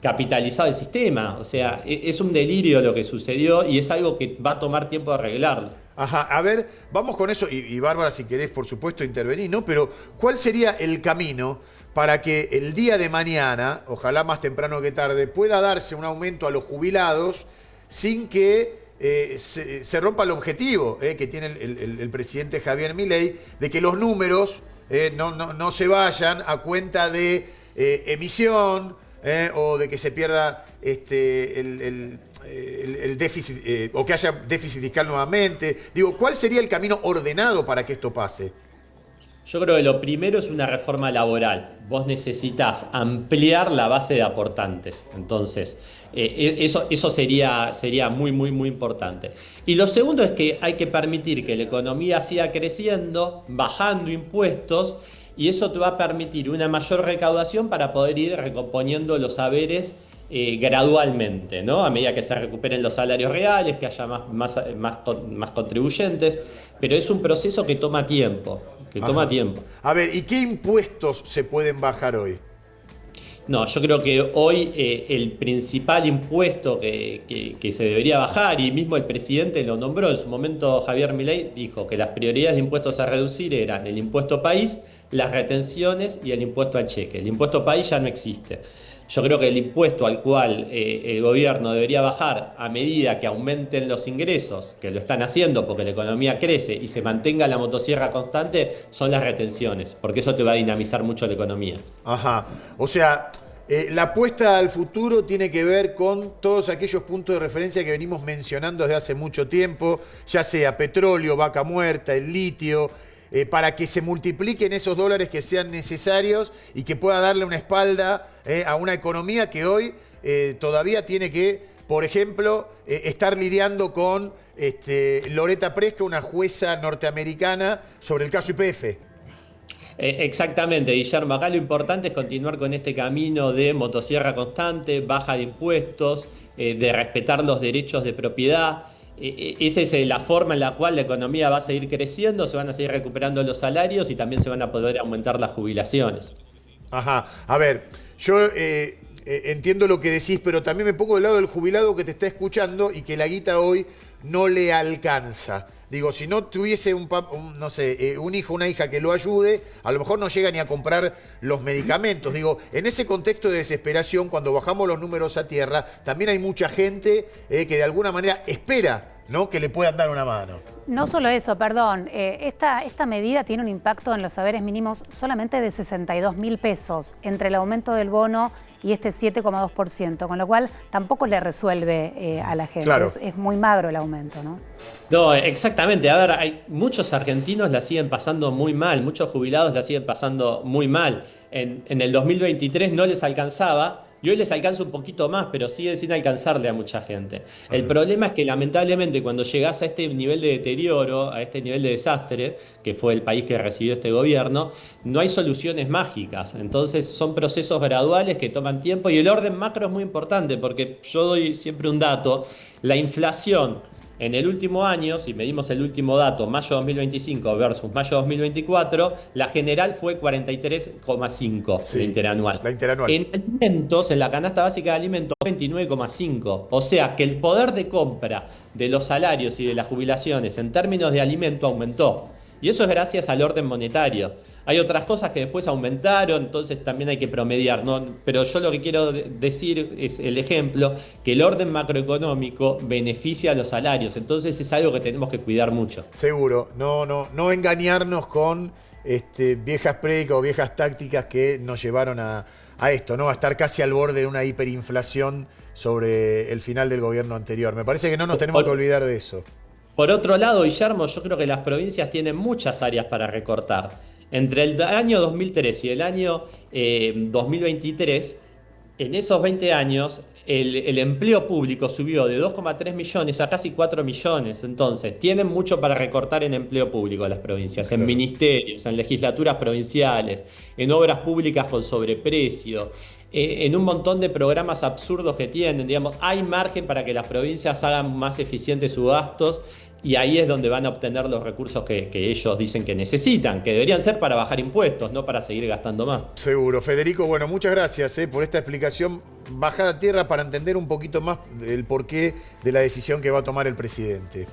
capitalizado el sistema. O sea, es un delirio lo que sucedió y es algo que va a tomar tiempo de arreglarlo. Ajá, a ver, vamos con eso, y Bárbara, si querés, por supuesto, intervenir, ¿no? Pero, ¿cuál sería el camino para que el día de mañana, ojalá más temprano que tarde, pueda darse un aumento a los jubilados sin que se rompa el objetivo que tiene el presidente Javier Milei, de que los números no se vayan a cuenta de emisión o de que se pierda el déficit o que haya déficit fiscal nuevamente? Digo, ¿cuál sería el camino ordenado para que esto pase? Yo creo que lo primero es una reforma laboral. Vos necesitas ampliar la base de aportantes. Entonces, eso sería muy, muy, muy importante. Y lo segundo es que hay que permitir que la economía siga creciendo, bajando impuestos, y eso te va a permitir una mayor recaudación para poder ir recomponiendo los haberes gradualmente, ¿no? A medida que se recuperen los salarios reales, que haya más contribuyentes, pero es un proceso que toma tiempo, A ver, ¿y qué impuestos se pueden bajar hoy? No, yo creo que hoy el principal impuesto que se debería bajar, y mismo el presidente lo nombró en su momento, Javier Milei dijo que las prioridades de impuestos a reducir eran el impuesto país, las retenciones y el impuesto al cheque. El impuesto país ya no existe. Yo creo que el impuesto al cual el gobierno debería bajar a medida que aumenten los ingresos, que lo están haciendo porque la economía crece y se mantenga la motosierra constante, son las retenciones, porque eso te va a dinamizar mucho la economía. Ajá, o sea, la apuesta al futuro tiene que ver con todos aquellos puntos de referencia que venimos mencionando desde hace mucho tiempo, ya sea petróleo, vaca muerta, el litio, para que se multipliquen esos dólares que sean necesarios y que pueda darle una espalda a una economía que hoy todavía tiene que, por ejemplo, estar lidiando con Loretta Preska, una jueza norteamericana, sobre el caso YPF. Exactamente, Guillermo. Acá lo importante es continuar con este camino de motosierra constante, baja de impuestos, de respetar los derechos de propiedad. Esa es la forma en la cual la economía va a seguir creciendo, se van a seguir recuperando los salarios y también se van a poder aumentar las jubilaciones. Ajá, a ver, yo entiendo lo que decís, pero también me pongo del lado del jubilado que te está escuchando y que la guita hoy no le alcanza. Digo, si no tuviese un hijo, una hija que lo ayude, a lo mejor no llega ni a comprar los medicamentos. Digo, en ese contexto de desesperación, cuando bajamos los números a tierra, también hay mucha gente que de alguna manera espera, ¿no?, que le puedan dar una mano. No solo eso, perdón. Esta medida tiene un impacto en los saberes mínimos solamente de 62.000 pesos entre el aumento del bono y este 7,2%, con lo cual tampoco le resuelve a la gente. Claro. Es muy magro el aumento, ¿no? No, exactamente. A ver, hay muchos argentinos la siguen pasando muy mal, muchos jubilados la siguen pasando muy mal. En el 2023 no les alcanzaba, y hoy les alcanza un poquito más, pero sigue sin alcanzarle a mucha gente. El problema es que lamentablemente cuando llegás a este nivel de deterioro, a este nivel de desastre, que fue el país que recibió este gobierno, no hay soluciones mágicas. Entonces son procesos graduales que toman tiempo y el orden macro es muy importante porque yo doy siempre un dato. La inflación en el último año, si medimos el último dato, mayo 2025 versus mayo 2024, la general fue 43,5, Sí, la interanual. la interanual. En alimentos, en la canasta básica de alimentos, 29,5. O sea que el poder de compra de los salarios y de las jubilaciones en términos de alimento aumentó. Y eso es gracias al orden monetario. Hay otras cosas que después aumentaron, entonces también hay que promediar, ¿no? Pero yo lo que quiero decir es el ejemplo, que el orden macroeconómico beneficia a los salarios, entonces es algo que tenemos que cuidar mucho. Seguro, no engañarnos con viejas prédicas o viejas tácticas que nos llevaron a esto, ¿no? A estar casi al borde de una hiperinflación sobre el final del gobierno anterior. Me parece que no nos tenemos que olvidar de eso. Por otro lado, Guillermo, yo creo que las provincias tienen muchas áreas para recortar. Entre el año 2003 y el año 2023, en esos 20 años, el empleo público subió de 2,3 millones a casi 4 millones. Entonces, tienen mucho para recortar en empleo público las provincias, claro, en ministerios, en legislaturas provinciales, en obras públicas con sobreprecio, en un montón de programas absurdos que tienen. Digamos, hay margen para que las provincias hagan más eficientes sus gastos. Y ahí es donde van a obtener los recursos que ellos dicen que necesitan, que deberían ser para bajar impuestos, no para seguir gastando más. Seguro. Federico, bueno, muchas gracias por esta explicación bajada a tierra para entender un poquito más el porqué de la decisión que va a tomar el presidente.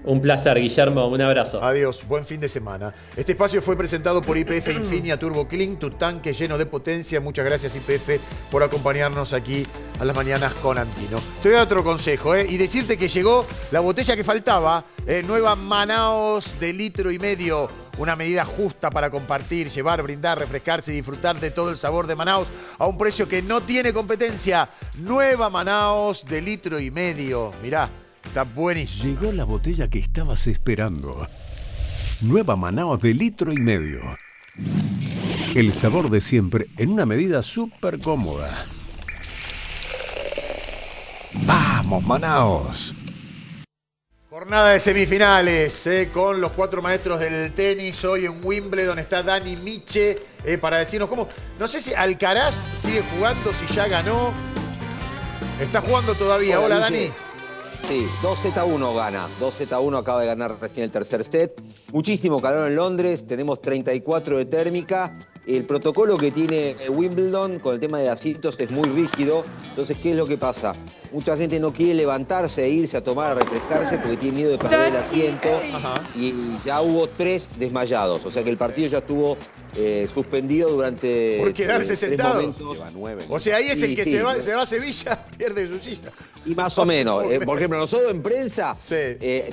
Un placer, Guillermo. Un abrazo. Adiós. Buen fin de semana. Este espacio fue presentado por YPF Infinia Turbo Clean, tu tanque lleno de potencia. Muchas gracias, YPF, por acompañarnos aquí a las mañanas con Antino. Te voy a dar otro consejo, y decirte que llegó la botella que faltaba, nueva Manaos de 1,5 litros. Una medida justa para compartir, llevar, brindar, refrescarse y disfrutar de todo el sabor de Manaos a un precio que no tiene competencia. Nueva Manaos de 1,5 litros. Mirá. Está buenísimo. Llegó la botella que estabas esperando. Nueva Manaos de 1,5 litros. El sabor de siempre en una medida súper cómoda. ¡Vamos, Manaos! Jornada de semifinales con los 4 maestros del tenis. Hoy en Wimbledon está Dani Miche para decirnos cómo. No sé si Alcaraz sigue jugando, si ya ganó. Está jugando todavía. Hola, Dani. Sí, 2Z1 gana. 2Z1 acaba de ganar recién el tercer set. Muchísimo calor en Londres, tenemos 34 de térmica. El protocolo que tiene Wimbledon con el tema de asientos es muy rígido. Entonces, ¿qué es lo que pasa? Mucha gente no quiere levantarse e irse a tomar, a refrescarse porque tiene miedo de perder el asiento. Y ya hubo 3 desmayados. O sea que el partido ya estuvo suspendido durante por quedarse 3 sentado. Momentos. O sea, ahí es el que se va a Sevilla, pierde su silla. Y más o menos. Por ejemplo, nosotros en prensa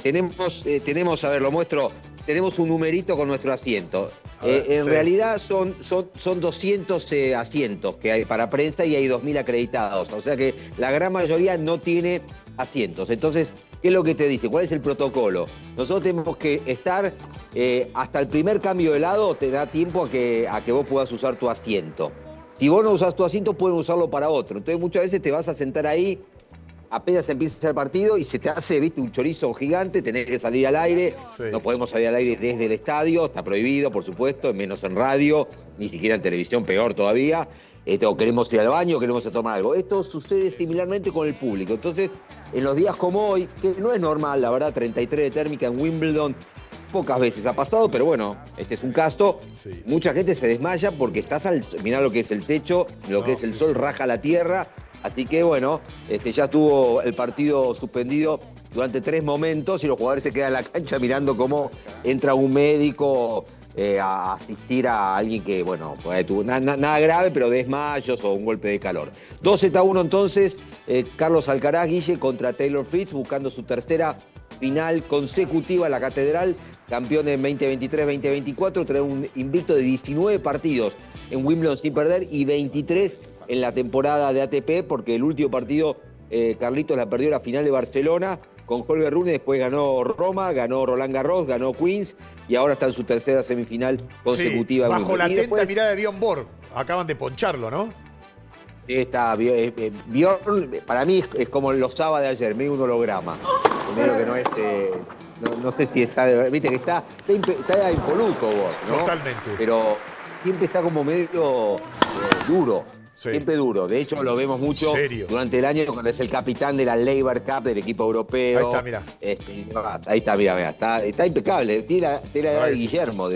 tenemos, a ver, lo muestro, tenemos un numerito con nuestro asiento. En realidad son 200 asientos que hay para prensa y hay 2.000 acreditados. O sea que la gran mayoría no tiene asientos. Entonces, ¿qué es lo que te dice? ¿Cuál es el protocolo? Nosotros tenemos que estar hasta el primer cambio de lado, te da tiempo a que vos puedas usar tu asiento. Si vos no usás tu asiento, pueden usarlo para otro. Entonces muchas veces te vas a sentar ahí, apenas empieza el partido y se te hace, viste, un chorizo gigante, tenés que salir al aire. Sí. No podemos salir al aire desde el estadio, está prohibido, por supuesto, menos en radio, ni siquiera en televisión, peor todavía. O queremos ir al baño, queremos ir a tomar algo. Esto sucede similarmente con el público. Entonces, en los días como hoy, que no es normal, la verdad, 33 de térmica en Wimbledon, pocas veces ha pasado, pero bueno, este es un caso. Sí. Mucha gente se desmaya porque mirá lo que es el techo, lo que es el sol, raja la tierra. Así que bueno, ya estuvo el partido suspendido durante 3 momentos y los jugadores se quedan en la cancha mirando cómo entra un médico a asistir a alguien que, bueno, tuvo nada grave, pero desmayos o un golpe de calor. 2-1 entonces, Carlos Alcaraz, Guille, contra Taylor Fritz, buscando su tercera final consecutiva en la Catedral, campeón en 2023-2024, trae un invicto de 19 partidos en Wimbledon sin perder y 23 en la temporada de ATP, porque el último partido Carlitos la perdió la final de Barcelona con Holger Rune, después ganó Roma, ganó Roland Garros, ganó Queens y ahora está en su tercera semifinal consecutiva. Sí, bajo la atenta mirada de Bjorn Borg, acaban de poncharlo, ¿no? Está Bjorn, para mí es como los sábados de ayer, medio un holograma. Medio que no es... no sé si está... Viste que está impoluto vos, ¿no? Totalmente. Pero siempre está como medio duro. Sí. Siempre duro. De hecho, lo vemos mucho durante el año cuando es el capitán de la Labour Cup del equipo europeo. Ahí está, mirá. Ahí está, mirá. Está impecable. Tiene la edad de Guillermo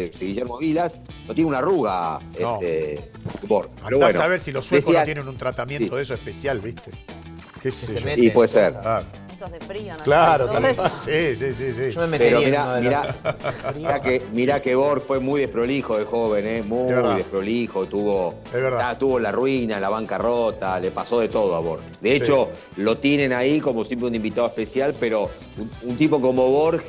Vilas. No tiene una arruga. No. Pero bueno, a ver si los suecos no tienen un tratamiento de eso especial, ¿viste? ¿Qué sé yo? Y puede ser. Esos de frío, ¿no? Claro, también. Sí. Yo me metería. Pero mirá que Borg fue muy desprolijo de joven, muy desprolijo. Tuvo la ruina, la bancarrota, le pasó de todo a Borg. De hecho, lo tienen ahí como siempre un invitado especial, pero un tipo como Borg,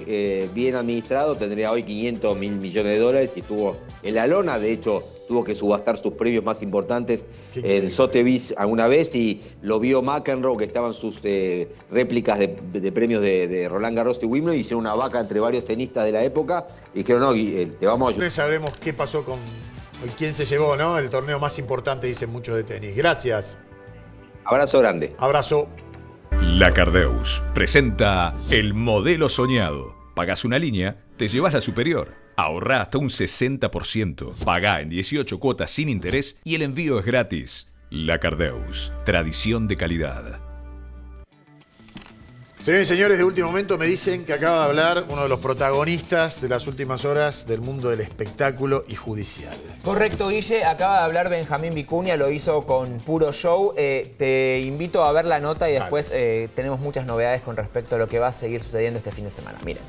bien administrado, tendría hoy 500 mil millones de dólares y estuvo en la lona. De hecho, tuvo que subastar sus premios más importantes en Sotheby's alguna vez y lo vio McEnroe, que estaban sus réplicas de premios de Roland Garros y Wimbledon, y hicieron una vaca entre varios tenistas de la época y dijeron, no, te vamos a ayudar. Sabremos qué pasó con quién se llevó, ¿no? El torneo más importante, dicen muchos, de tenis. Gracias. Abrazo grande. Abrazo. Lacardeus presenta el modelo soñado. Pagás una línea, te llevas la superior. Ahorrá hasta un 60%. Pagá en 18 cuotas sin interés y el envío es gratis. Lacardeus, tradición de calidad. Señores y señores, de último momento me dicen que acaba de hablar uno de los protagonistas de las últimas horas del mundo del espectáculo y judicial. Correcto, Guille. Acaba de hablar Benjamín Vicuña, lo hizo con Puro Show. Te invito a ver la nota y después tenemos muchas novedades con respecto a lo que va a seguir sucediendo este fin de semana. Miren.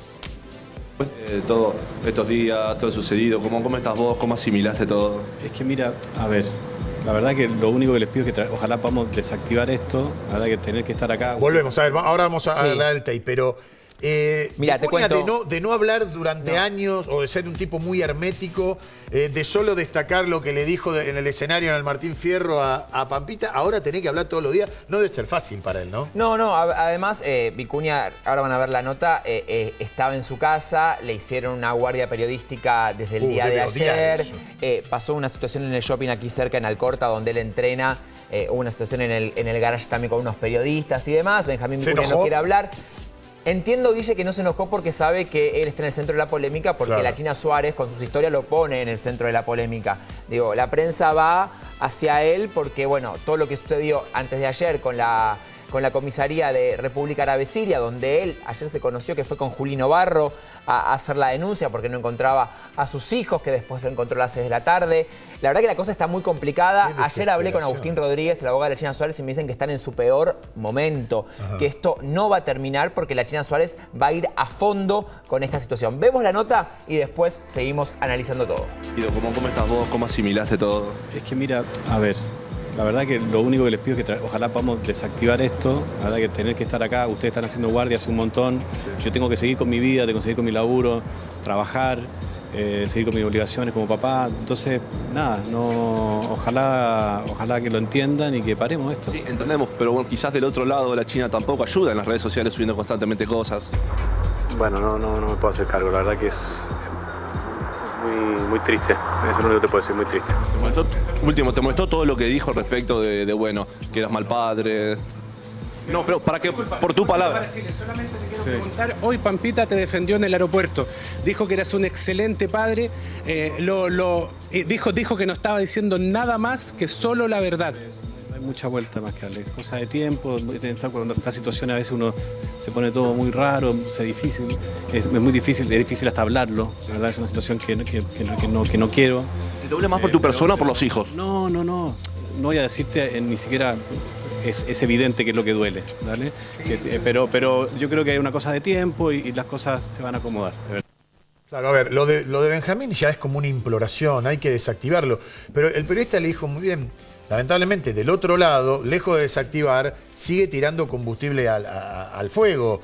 Todos estos días, todo sucedido, ¿cómo estás vos? ¿Cómo asimilaste todo? Es que mira, a ver, la verdad que lo único que les pido es que ojalá podamos desactivar esto, la verdad que tener que estar acá. Volvemos, a ver, ahora vamos a hablar del tape, pero mira, te cuento. De no hablar durante años o de ser un tipo muy hermético, de solo destacar lo que le dijo en el escenario en el Martín Fierro a Pampita, ahora tener que hablar todos los días, no debe ser fácil para él, ¿no? No, además Vicuña, ahora van a ver la nota, estaba en su casa, le hicieron una guardia periodística desde el día de ayer, pasó una situación en el shopping aquí cerca en Alcorta donde él entrena, hubo una situación en el garage también con unos periodistas y demás, Benjamín Vicuña no quiere hablar. Entiendo, Guille, que no se enojó porque sabe que él está en el centro de la polémica, porque la China Suárez con sus historias lo pone en el centro de la polémica. Digo, la prensa va hacia él porque, bueno, todo lo que sucedió antes de ayer con con la comisaría de República Árabe Siria, donde él ayer se conoció que fue con Julino Barro a hacer la denuncia porque no encontraba a sus hijos, que después lo encontró a las 6 de la tarde. La verdad que la cosa está muy complicada. Ayer hablé con Agustín Rodríguez, el abogado de la China Suárez, y me dicen que están en su peor momento, que esto no va a terminar porque la China Suárez va a ir a fondo con esta situación. Vemos la nota y después seguimos analizando todo. ¿Cómo estás vos? ¿Cómo asimilaste todo? Es que mira, a ver, la verdad que lo único que les pido es que ojalá podamos desactivar esto. La verdad que tener que estar acá, ustedes están haciendo guardia hace un montón. Yo tengo que seguir con mi vida, tengo que seguir con mi laburo, trabajar, seguir con mis obligaciones como papá. Entonces, nada, ojalá que lo entiendan y que paremos esto. Sí, entendemos, pero bueno, quizás del otro lado la China tampoco ayuda en las redes sociales subiendo constantemente cosas. Bueno, no me puedo hacer cargo, la verdad que es muy triste. Eso es lo único que te puedo decir, muy triste. ¿Te molestó todo lo que dijo al respecto de bueno, que eras mal padre? No, pero para que, por tu palabra. Solamente te quiero preguntar, hoy Pampita te defendió en el aeropuerto, dijo que eras un excelente padre, dijo que no estaba diciendo nada más que solo la verdad. No hay mucha vuelta más que darle, cosa de tiempo, cuando esta situación a veces uno se pone todo muy raro, es muy difícil, es difícil hasta hablarlo, la verdad es una situación que no quiero. ¿Te duele más por tu persona o por los hijos? No voy a decirte ni siquiera... Es evidente que es lo que duele, ¿vale? Pero yo creo que hay una cosa de tiempo y las cosas se van a acomodar. Claro, a ver, lo de Benjamín ya es como una imploración, hay que desactivarlo. Pero el periodista le dijo muy bien, lamentablemente del otro lado, lejos de desactivar, sigue tirando combustible al fuego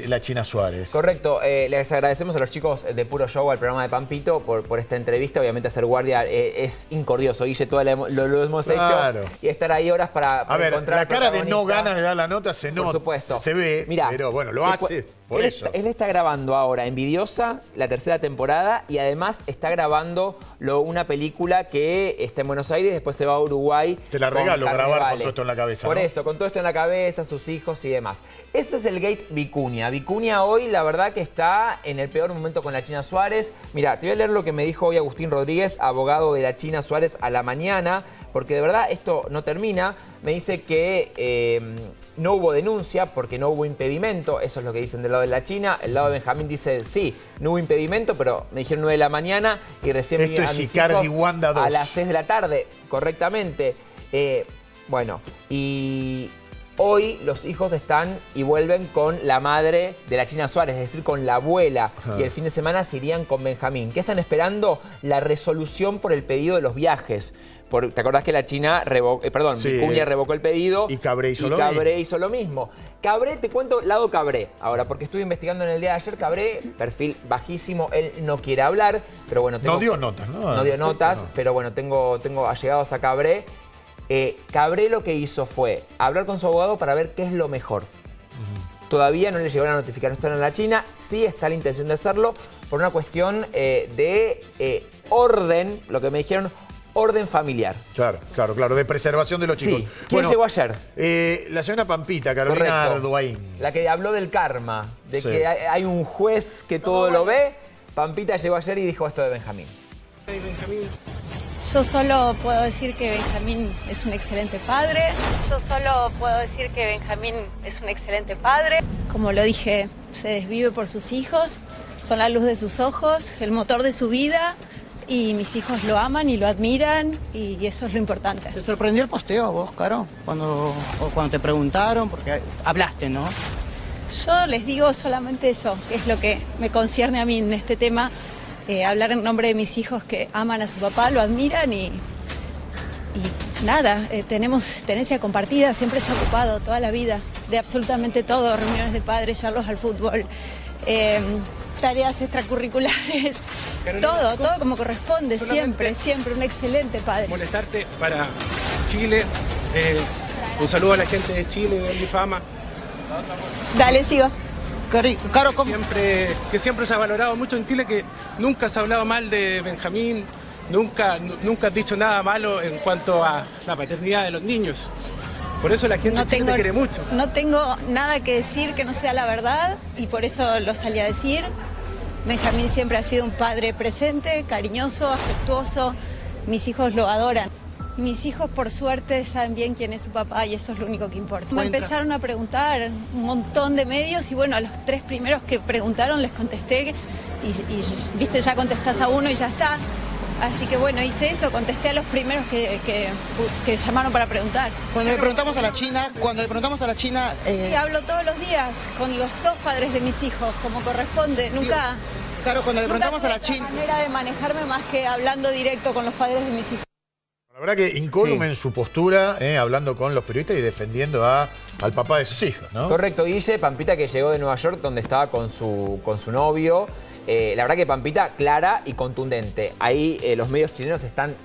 la China Suárez. Correcto, les agradecemos a los chicos de Puro Show, al programa de Pampito, por esta entrevista. Obviamente hacer guardia es incordioso, Guille, todo lo hemos hecho. Y estar ahí horas para encontrar la cara de no ganas de dar la nota se nota, por supuesto. Se ve, mirá, pero bueno, lo hace por eso. Él está grabando ahora Envidiosa, la tercera temporada, y además está grabando una película que está en Buenos Aires, después se va a Uruguay. Te la regalo grabar con todo esto en la cabeza. Por eso, con todo esto en la cabeza, sus hijos y demás. Este es el Gate Vicuña. Vicuña hoy, la verdad que está en el peor momento con la China Suárez. Mira, te voy a leer lo que me dijo hoy Agustín Rodríguez, abogado de la China Suárez, a la mañana, porque de verdad esto no termina. Me dice que no hubo denuncia porque no hubo impedimento. Eso es lo que dicen del lado de la China. El lado de Benjamín dice, sí, no hubo impedimento, pero me dijeron 9 de la mañana y recién esto es Icardi Wanda 2. A las 6 de la tarde, correctamente. Bueno, y hoy los hijos están y vuelven con la madre de la China Suárez, es decir, con la abuela. Y el fin de semana se irían con Benjamín. ¿Qué están esperando? La resolución por el pedido de los viajes. ¿Te acordás que la China Vicuña revocó el pedido? Y Cabré hizo lo mismo. Cabré, te cuento lado Cabré. Ahora, porque estuve investigando en el día de ayer, Cabré, perfil bajísimo, él no quiere hablar, pero bueno... no dio notas, ¿no? No dio notas, pero bueno, tengo allegados a Cabré. Cabré lo que hizo fue hablar con su abogado para ver qué es lo mejor. Todavía no le llegó la notificación a la China, sí está la intención de hacerlo por una cuestión de orden, lo que me dijeron, orden familiar. Claro, de preservación de los chicos. ¿Quién llegó ayer? La señora Pampita, Carolina Arduaín. La que habló del karma, de que hay un juez que todo lo ve. Pampita llegó ayer y dijo esto de Benjamín. Yo solo puedo decir que Benjamín es un excelente padre. Como lo dije, se desvive por sus hijos, son la luz de sus ojos, el motor de su vida. Y mis hijos lo aman y lo admiran y eso es lo importante. ¿Te sorprendió el posteo a vos, Caro? Cuando te preguntaron, porque hablaste, ¿no? Yo les digo solamente eso, que es lo que me concierne a mí en este tema. Hablar en nombre de mis hijos que aman a su papá, lo admiran y nada, tenemos tenencia compartida, siempre se ha ocupado toda la vida de absolutamente todo, reuniones de padres, llevarlos al fútbol, tareas extracurriculares, Carolina, todo como corresponde, siempre, un excelente padre. Molestarte para Chile, un saludo a la gente de Chile, de Unifama. Dale, sigo. Caro, ¿cómo? Siempre se ha valorado mucho en Chile, que nunca se ha hablado mal de Benjamín, nunca has dicho nada malo en cuanto a la paternidad de los niños. Por eso la gente te quiere mucho. No tengo nada que decir que no sea la verdad y por eso lo salí a decir. Benjamín siempre ha sido un padre presente, cariñoso, afectuoso. Mis hijos lo adoran. Y mis hijos, por suerte, saben bien quién es su papá y eso es lo único que importa. Me empezaron a preguntar un montón de medios y bueno, a los 3 primeros que preguntaron les contesté y viste, ya contestás a uno y ya está. Así que bueno, hice eso, contesté a los primeros que llamaron para preguntar. Cuando le preguntamos a la China, Y hablo todos los días con los 2 padres de mis hijos, como corresponde, nunca... Claro, cuando le preguntamos a la China... manera de manejarme más que hablando directo con los padres de mis hijos. La verdad que incólume en su postura, hablando con los periodistas y defendiendo al papá de sus hijos, ¿no? Correcto, Guille, Pampita que llegó de Nueva York donde estaba con su novio. La verdad que Pampita clara y contundente. Ahí los medios chilenos están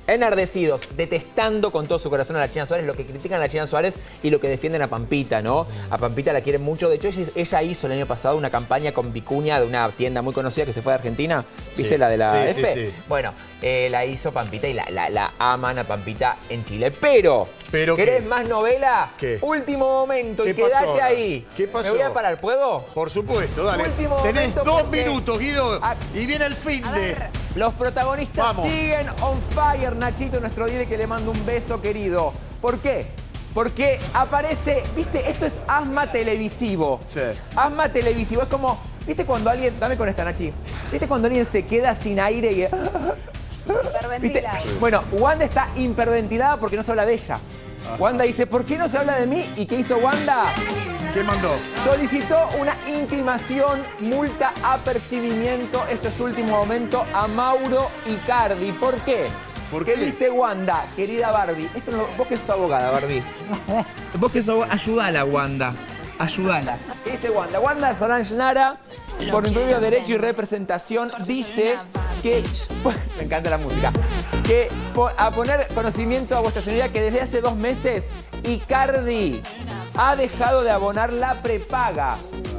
enardecidos, detestando con todo su corazón a la China Suárez, lo que critican a la China Suárez y lo que defienden a Pampita, ¿no? A Pampita la quieren mucho. De hecho, ella hizo el año pasado una campaña con Vicuña de una tienda muy conocida que se fue de Argentina. ¿Viste la de la F? Sí. Bueno, la hizo Pampita y la aman a Pampita en Chile. Pero ¿querés más novela? ¿Qué? Último momento y quedate ahí. ¿Qué pasó? ¿Me voy a parar? ¿Puedo? Por supuesto, dale. Tenés 2 minutos, Guido. Y viene el fin de... Los protagonistas siguen on fire. Nachito, nuestro líder, que le mando un beso, querido. ¿Por qué? Porque aparece, viste, esto es asma televisivo. Sí. Asma televisivo. Es como, viste cuando alguien, dame con esta, Nachi. Viste cuando alguien se queda sin aire y... ¿Viste? Bueno, Wanda está hiperventilada porque no se habla de ella. Wanda dice, ¿por qué no se habla de mí? ¿Y qué hizo Wanda? ¿Qué mandó? Solicitó una intimación, multa, apercibimiento, este es su último momento, a Mauro Icardi. ¿Por qué? Porque dice Wanda, querida Barbie, esto no, vos que sos abogada, Barbie. Vos que sos, ayudala, Wanda. Ayudala. ¿Qué dice Wanda? Wanda Solange Nara, por mi propio derecho y representación, dice que... Me encanta la música. Que a poner conocimiento a vuestra señoría que desde hace 2 meses Icardi ha dejado de abonar la prepaga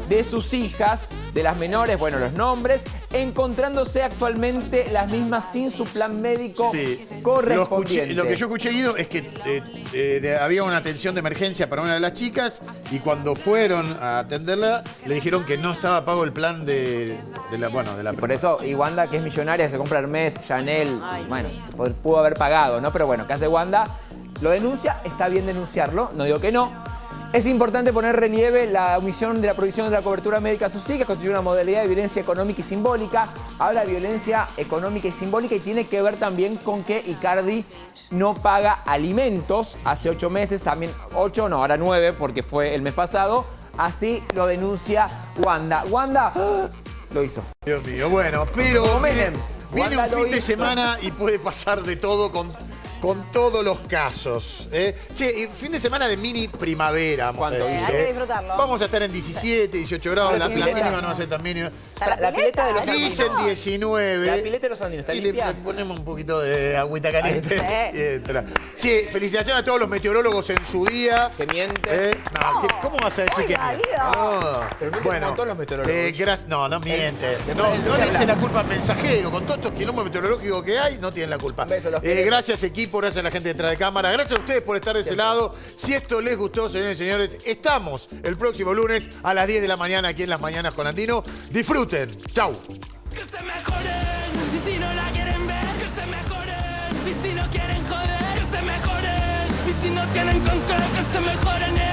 de sus hijas, de las menores, bueno, los nombres, encontrándose actualmente las mismas sin su plan médico correspondiente. Lo que yo escuché, Guido, es que había una atención de emergencia para una de las chicas y cuando fueron a atenderla le dijeron que no estaba pago el plan de la Por eso, y Wanda, que es millonaria, se compra Hermès, Chanel, bueno, pudo haber pagado, ¿no? Pero bueno, ¿qué hace Wanda? Lo denuncia, está bien denunciarlo, no digo que no. Es importante poner relieve la omisión de la provisión de la cobertura médica a sus hijas, constituye una modalidad de violencia económica y simbólica. Habla de violencia económica y simbólica y tiene que ver también con que Icardi no paga alimentos hace 8 meses, también 8, no, ahora 9 porque fue el mes pasado. Así lo denuncia Wanda. Wanda lo hizo. Dios mío, bueno, pero viene un fin de semana y puede pasar de todo con todos los casos. Che, fin de semana de mini primavera, vamos a decir. Hay que disfrutarlo. Vamos a estar en 17, 18 grados, la mínima no va a ser tan mínima. La pileta de los andinos. Dicen 19. La pileta de los andinos, ¿está limpia? Le ponemos un poquito de agüita caliente y entra. Che, felicitaciones a todos los meteorólogos en su día. Que mienten. ¿Cómo vas a decir que mienten? Pero mienten un montón los meteorólogos. No mienten. No le echen la culpa al mensajero. Con todos estos quilombos meteorológicos que hay, no tienen la culpa. Gracias, equipo. Gracias a la gente detrás de cámara. Gracias a ustedes por estar de ese lado. Si esto les gustó, señores y señores, estamos el próximo lunes a las 10 de la mañana aquí en Las Mañanas con Andino. Disfruten. Chau. Que se mejoren. Y si no la quieren ver, que se mejoren. Y si no quieren joder, que se mejoren. Y si no tienen con qué, que se mejoren.